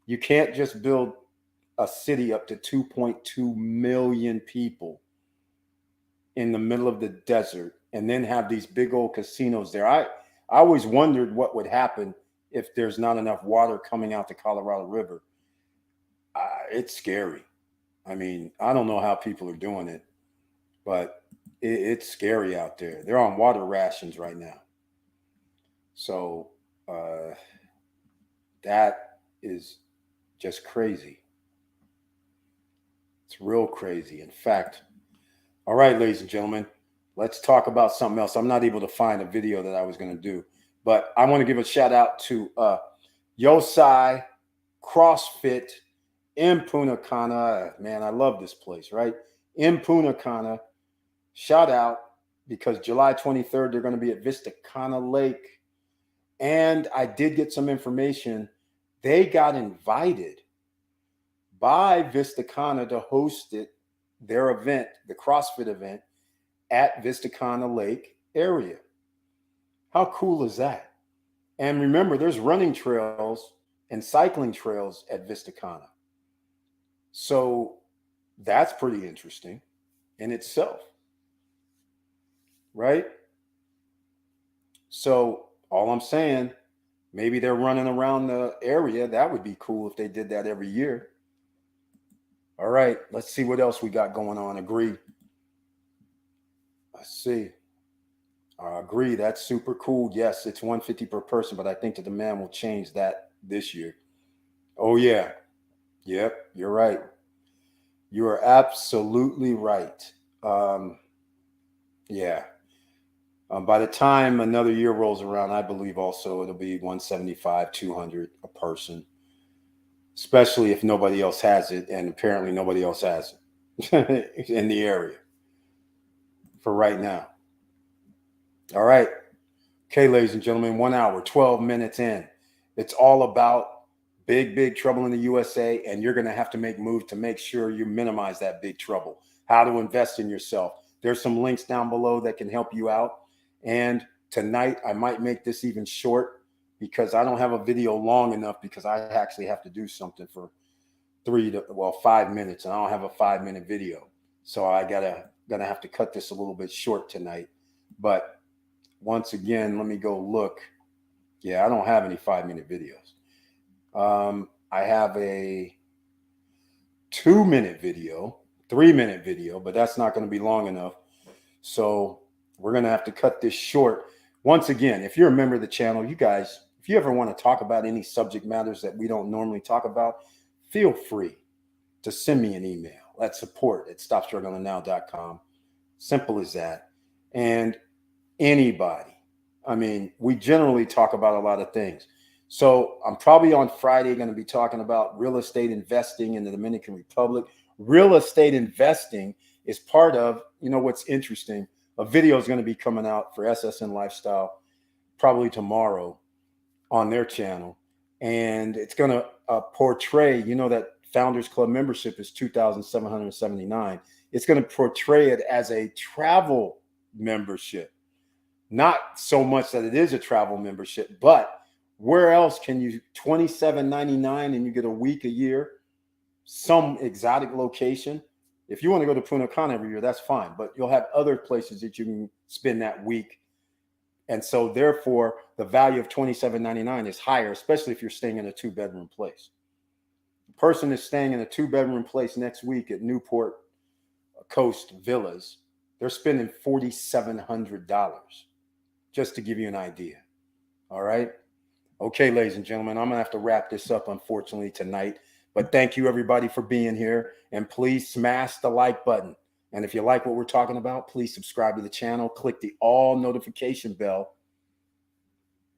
You can't just build a city up to 2.2 million people in the middle of the desert and then have these big old casinos there. I always wondered what would happen if there's not enough water coming out the Colorado River. It's scary. I mean, I don't know how people are doing it, but it's scary out there. They're on water rations right now. So that is just crazy. It's real crazy. In fact, all right, ladies and gentlemen, let's talk about something else. I'm not able to find a video that I was going to do, but I want to give a shout out to Yosai CrossFit in Punta Cana. Man, I love this place, right? In Punta Cana. Shout out, because July 23rd, they're going to be at Vista Cana Lake. And I did get some information. They got invited by Vista Cana to host their event, the CrossFit event, at Vista Cana Lake area. How cool is that? And remember, there's running trails and cycling trails at Vista Cana. So that's pretty interesting in itself, right? So all I'm saying, maybe they're running around the area. That would be cool if they did that every year. All right, let's see what else we got going on. Agree. Let's see. Agree. That's super cool. Yes, it's $150 per person, but I think the demand will change that this year. Oh, yeah. Yep, you're right. You are absolutely right. Yeah. By the time another year rolls around, I believe also it'll be 175, 200 a person, especially if nobody else has it, and apparently nobody else has it in the area for right now. All right. Okay, ladies and gentlemen, 1 hour, 12 minutes in. It's all about big trouble in the USA, and you're going to have to make moves to make sure you minimize that big trouble. How to invest in yourself. There's some links down below that can help you out. And tonight, I might make this even short because I don't have a video long enough, because I actually have to do something for 5 minutes, and I don't have a 5-minute video. So I gonna have to cut this a little bit short tonight. But once again, let me go look. Yeah, I don't have any 5-minute videos. I have a 2-minute video, 3-minute video, but that's not going to be long enough. So we're going to have to cut this short. Once again, if you're a member of the channel, you guys, if you ever want to talk about any subject matters that we don't normally talk about, feel free to send me an email at support@stopstrugglingnow.com. Simple as that. And anybody, I mean, we generally talk about a lot of things. So I'm probably on Friday going to be talking about real estate investing in the Dominican Republic. Real estate investing is part of, what's interesting, a video is going to be coming out for SSN Lifestyle probably tomorrow on their channel. And it's going to portray, that Founders Club membership is $2,779. It's going to portray it as a travel membership. Not so much that it is a travel membership, but where else can you $27.99 and you get a week a year, some exotic location? If you want to go to Punta Cana every year, that's fine, but you'll have other places that you can spend that week. And so therefore, the value of $27.99 is higher, especially if you're staying in a 2-bedroom place. The person is staying in a 2-bedroom place next week at Newport Coast Villas. they're spending $4,700, just to give you an idea. All right. Okay, ladies and gentlemen, I'm going to have to wrap this up, unfortunately, tonight. But thank you, everybody, for being here. And please smash the like button. And if you like what we're talking about, please subscribe to the channel. Click the all notification bell.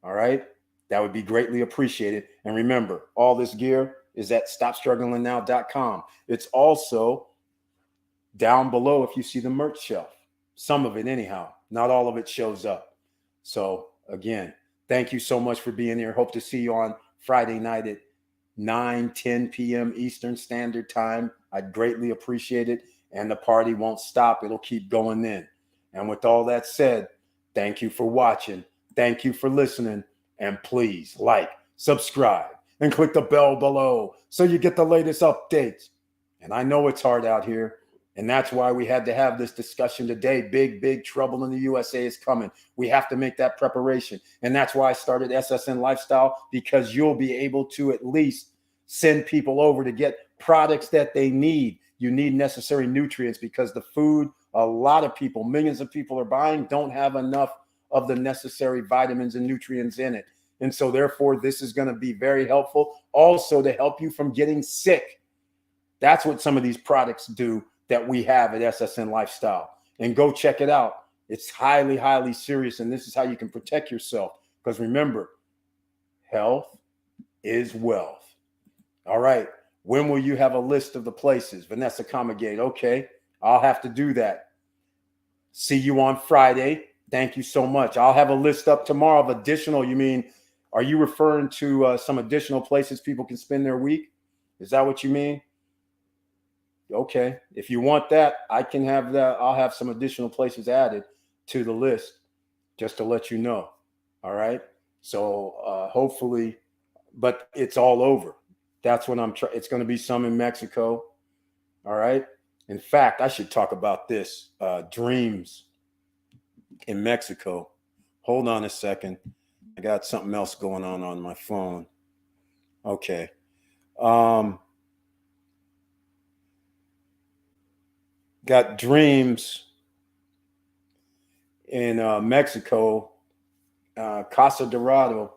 All right. That would be greatly appreciated. And remember, all this gear is at stopstrugglingnow.com. It's also down below if you see the merch shelf. Some of it, anyhow. Not all of it shows up. So, again, thank you so much for being here. Hope to see you on Friday night at 9-10 p.m. Eastern Standard Time. I'd greatly appreciate it. And the party won't stop. It'll keep going in. And with all that said, thank you for watching. Thank you for listening. And please like, subscribe, and click the bell below so you get the latest updates. And I know it's hard out here. And that's why we had to have this discussion today. Big trouble in the USA is coming. We have to make that preparation. And that's why I started SSN Lifestyle, because you'll be able to at least send people over to get products that they need. You need necessary nutrients, because the food a lot of people, millions of people are buying, don't have enough of the necessary vitamins and nutrients in it. And so therefore, this is going to be very helpful also to help you from getting sick. That's what some of these products do that we have at SSN Lifestyle. And go check it out. It's highly serious. And this is how you can protect yourself. Because remember, health is wealth. All right. When will you have a list of the places? Vanessa Comagate. Okay. I'll have to do that. See you on Friday. Thank you so much. I'll have a list up tomorrow of additional. You mean, are you referring to some additional places people can spend their week? Is that what you mean? Okay. If you want that, I can have that. I'll have some additional places added to the list just to let you know. All right. So hopefully, but it's all over. That's what I'm trying. It's going to be some in Mexico. All right. In fact, I should talk about this. Dreams in Mexico. Hold on a second. I got something else going on my phone. Okay. Got Dreams in Mexico, Casa Dorado,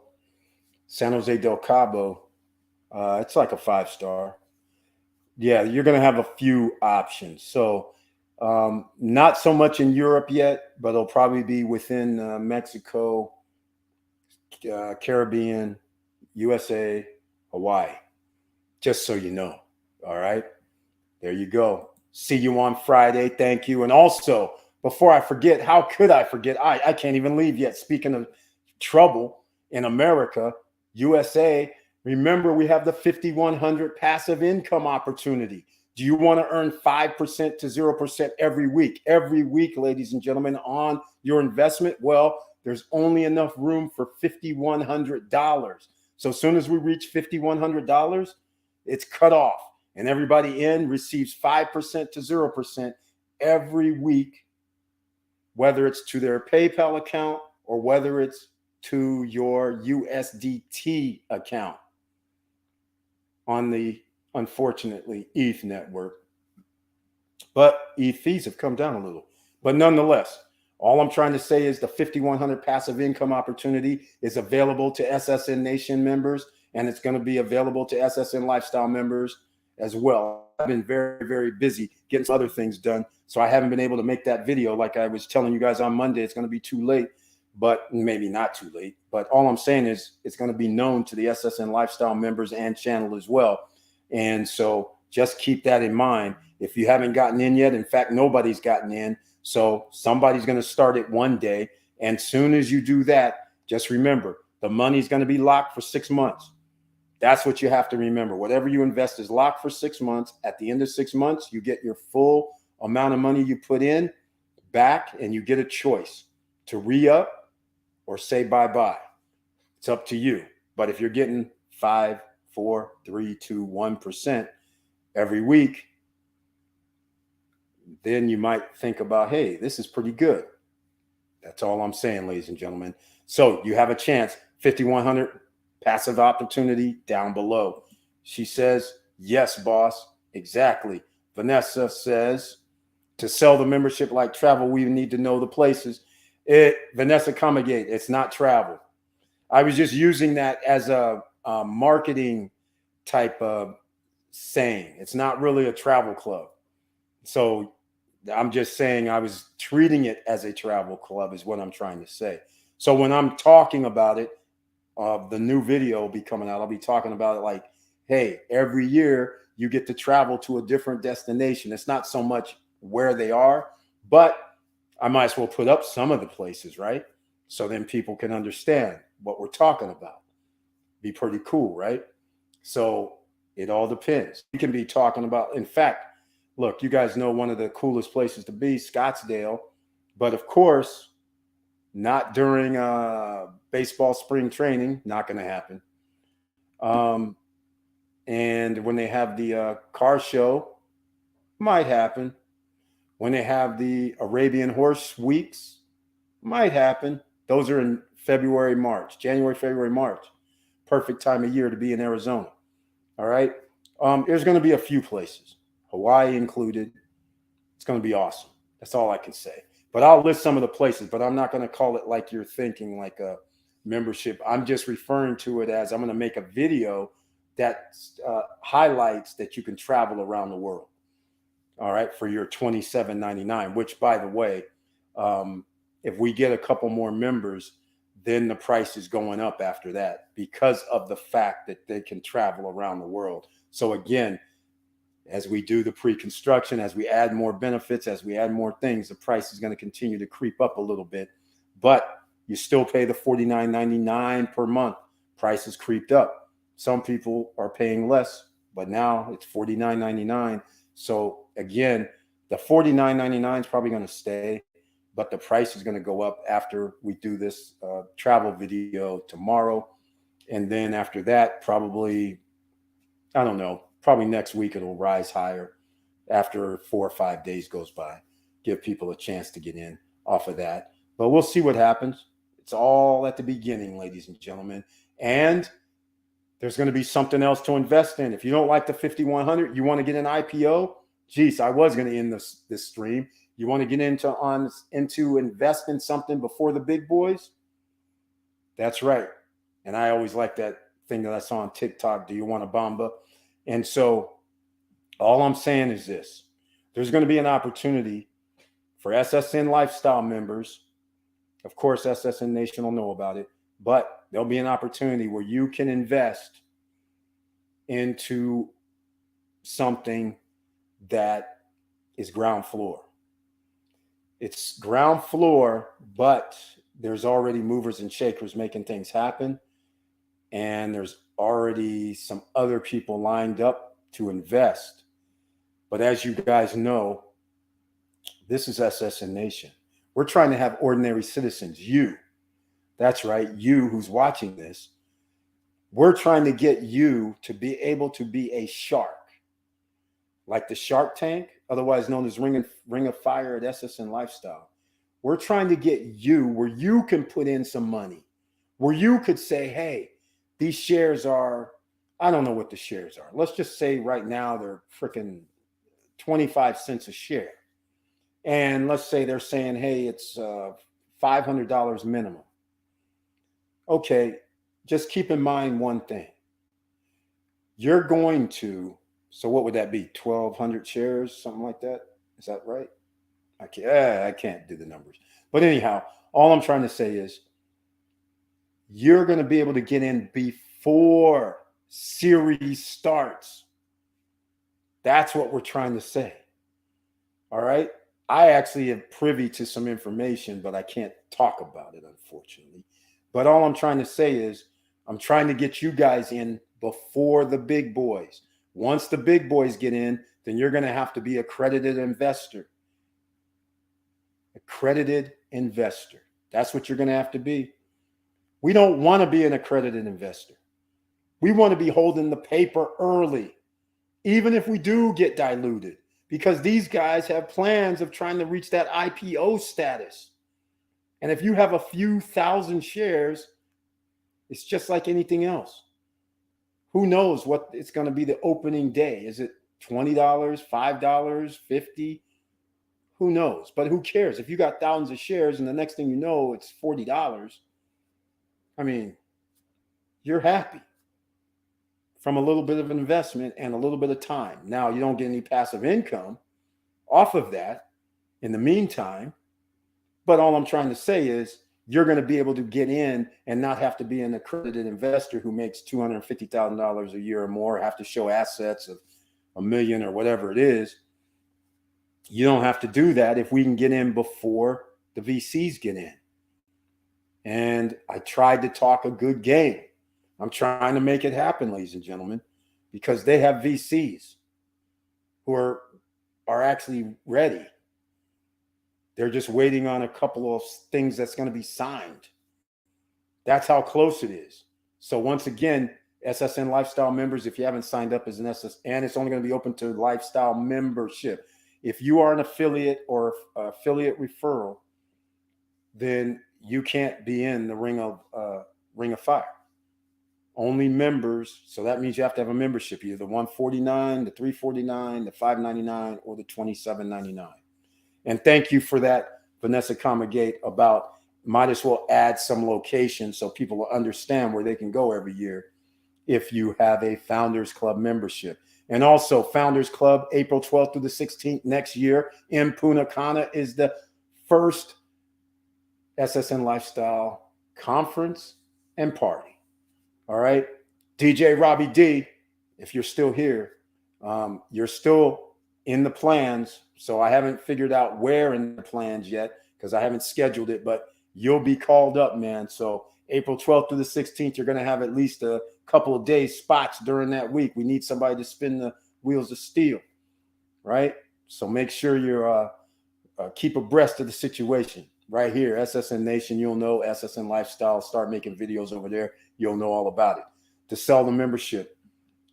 San Jose del Cabo. It's like a 5-star. Yeah, you're going to have a few options. So not so much in Europe yet, but it'll probably be within Mexico, Caribbean, USA, Hawaii, just so you know. All right. There you go. See you on Friday. Thank you. And also, before I forget, how could I forget? I can't even leave yet. Speaking of trouble in America, USA, remember we have the 5,100 passive income opportunity. Do you want to earn 5% to 0% every week? Every week, ladies and gentlemen, on your investment? Well, there's only enough room for $5,100. So as soon as we reach $5,100, it's cut off. And everybody in receives 5% to 0% every week, whether it's to their PayPal account or whether it's to your USDT account on the, unfortunately, ETH network. But ETH fees have come down a little. But nonetheless, all I'm trying to say is the 5,100 passive income opportunity is available to SSN Nation members, and it's going to be available to SSN Lifestyle members as well. I've been very busy getting some other things done, so I haven't been able to make that video like I was telling you guys on Monday. It's going to be too late, but maybe not too late. But all I'm saying is it's going to be known to the SSN Lifestyle members and channel as well. And so just keep that in mind. If you haven't gotten in yet, in fact, nobody's gotten in. So somebody's going to start it one day. And soon as you do that, just remember, the money's going to be locked for 6 months. That's what you have to remember. Whatever you invest is locked for 6 months. At the end of 6 months, you get your full amount of money you put in back, and you get a choice to re-up or say bye-bye. It's up to you. But if you're getting 5, 4, 3, 2, 1% every week, then you might think about, hey, this is pretty good. That's all I'm saying, ladies and gentlemen. So you have a chance. 5,100 passive opportunity down below. She says, yes, boss. Exactly. Vanessa says, to sell the membership like travel, we need to know the places. Vanessa Comegate, it's not travel. I was just using that as a marketing type of saying. It's not really a travel club. So I'm just saying I was treating it as a travel club is what I'm trying to say. So when I'm talking about it, the new video will be coming out. I'll be talking about it like, hey, every year you get to travel to a different destination. It's not so much where they are, but I might as well put up some of the places, right? So then people can understand what we're talking about. Be pretty cool, right? So it all depends. You can be talking about, in fact, look, you guys know one of the coolest places to be, Scottsdale, but of course, not during baseball spring training, not going to happen. And when they have the car show, might happen. When they have the Arabian Horse Weeks, might happen. Those are in February, March, January, February, March. Perfect time of year to be in Arizona. All right. There's going to be a few places, Hawaii included. It's going to be awesome. That's all I can say. But I'll list some of the places, but I'm not going to call it like you're thinking, like a membership. I'm just referring to it as I'm going to make a video that highlights that you can travel around the world. All right, for your $27.99, which, by the way, if we get a couple more members, then the price is going up after that because of the fact that they can travel around the world. So again, as we do the pre-construction, as we add more benefits, as we add more things, the price is going to continue to creep up a little bit. But you still pay the $49.99 per month. Price has creeped up. Some people are paying less, but now it's $49.99. So again, the $49.99 is probably going to stay, but the price is going to go up after we do this travel video tomorrow. And then after that, probably, I don't know, probably next week it'll rise higher after 4 or 5 days goes by. Give people a chance to get in off of that. But we'll see what happens. It's all at the beginning, ladies and gentlemen. And there's going to be something else to invest in. If you don't like the 5100, you want to get an IPO. Geez, I was going to end this stream. You want to get into invest in something before the big boys? That's right. And I always like that thing that I saw on TikTok. Do you want a Bamba? And so all I'm saying is this. There's going to be an opportunity for SSN Lifestyle members. Of course, SSN Nation will know about it. But there'll be an opportunity where you can invest into something that is ground floor. It's ground floor, but there's already movers and shakers making things happen. And there's already some other people lined up to invest. But as you guys know, this is SSN Nation. We're trying to have ordinary citizens, you. That's right, you who's watching this. We're trying to get you to be able to be a shark, like the Shark Tank, otherwise known as Ring of Fire at SSN Lifestyle. We're trying to get you where you can put in some money, where you could say, hey, these shares are, I don't know what the shares are. Let's just say right now they're freaking 25 cents a share. And let's say they're saying, hey, it's $500 minimum. Okay, just keep in mind one thing. You're going to, so what would that be? 1,200 shares, something like that? Is that right? I can't do the numbers. But anyhow, all I'm trying to say is you're going to be able to get in before series starts. That's what we're trying to say. All right? I actually am privy to some information, but I can't talk about it, unfortunately. But all I'm trying to say is I'm trying to get you guys in before the big boys. Once the big boys get in, then you're going to have to be an accredited investor. Accredited investor. That's what you're going to have to be. We don't want to be an accredited investor. We want to be holding the paper early, even if we do get diluted, because these guys have plans of trying to reach that IPO status. And if you have a few thousand shares, it's just like anything else. Who knows what it's going to be the opening day? Is it $20, $5, $50? Who knows? But who cares? If you got thousands of shares and the next thing you know, it's $40, I mean, you're happy from a little bit of investment and a little bit of time. Now, you don't get any passive income off of that in the meantime. But all I'm trying to say is you're going to be able to get in and not have to be an accredited investor who makes $250,000 a year or more, have to show assets of $1 million or whatever it is. You don't have to do that if we can get in before the VCs get in. And I tried to talk a good game. I'm trying to make it happen, ladies and gentlemen, because they have VCs who are actually ready. They're just waiting on a couple of things that's going to be signed. That's how close it is. So once again, SSN Lifestyle members, if you haven't signed up as an SSN, it's only going to be open to Lifestyle membership. If you are an affiliate or affiliate referral, then you can't be in the Ring of Fire. Only members. So that means you have to have a membership, either the $149, the $349, the $599, or the $27.99. And thank you for that, Vanessa Comagate, about might as well add some locations so people will understand where they can go every year if you have a Founders Club membership. And also, Founders Club, April 12th through the 16th next year in Punta Cana is the first SSN Lifestyle conference and party. All right. DJ Robbie D, if you're still here, you're still in the plans. So I haven't figured out where in the plans yet because I haven't scheduled it, but you'll be called up, man. So April 12th through the 16th, you're going to have at least a couple of days spots during that week. We need somebody to spin the wheels of steel, right? So make sure you're keep abreast of the situation right here. SSN Nation, you'll know. SSN Lifestyle, start making videos over there. You'll know all about it. To sell the membership,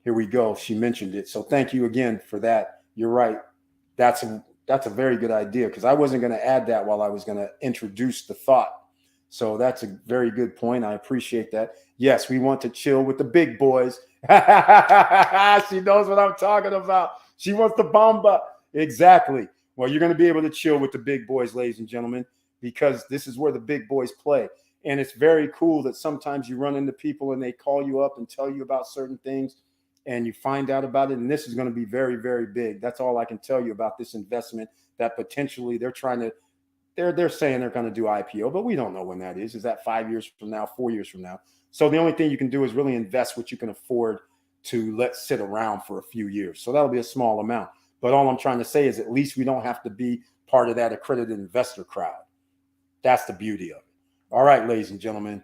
here we go. She mentioned it. So thank you again for that. You're right. That's a very good idea because I wasn't going to add that while I was going to introduce the thought. So that's a very good point. I appreciate that. Yes, we want to chill with the big boys. She knows what I'm talking about. She wants the bomba. Exactly. Well, you're going to be able to chill with the big boys, ladies and gentlemen, because this is where the big boys play. And it's very cool that sometimes you run into people and they call you up and tell you about certain things and you find out about it. And this is going to be very, very big. That's all I can tell you about this investment that potentially they're saying they're going to do IPO, but we don't know when that is. Is that 5 years from now, 4 years from now? So the only thing you can do is really invest what you can afford to let sit around for a few years. So that'll be a small amount. But all I'm trying to say is at least we don't have to be part of that accredited investor crowd. That's the beauty of it. All right, ladies and gentlemen,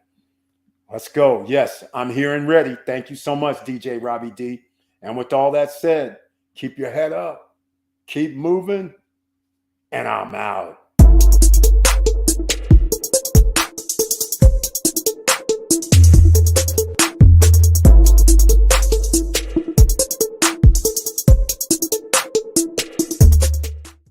let's go. Yes, I'm here and ready. Thank you so much, DJ Robbie D. And with all that said, keep your head up, keep moving, and I'm out.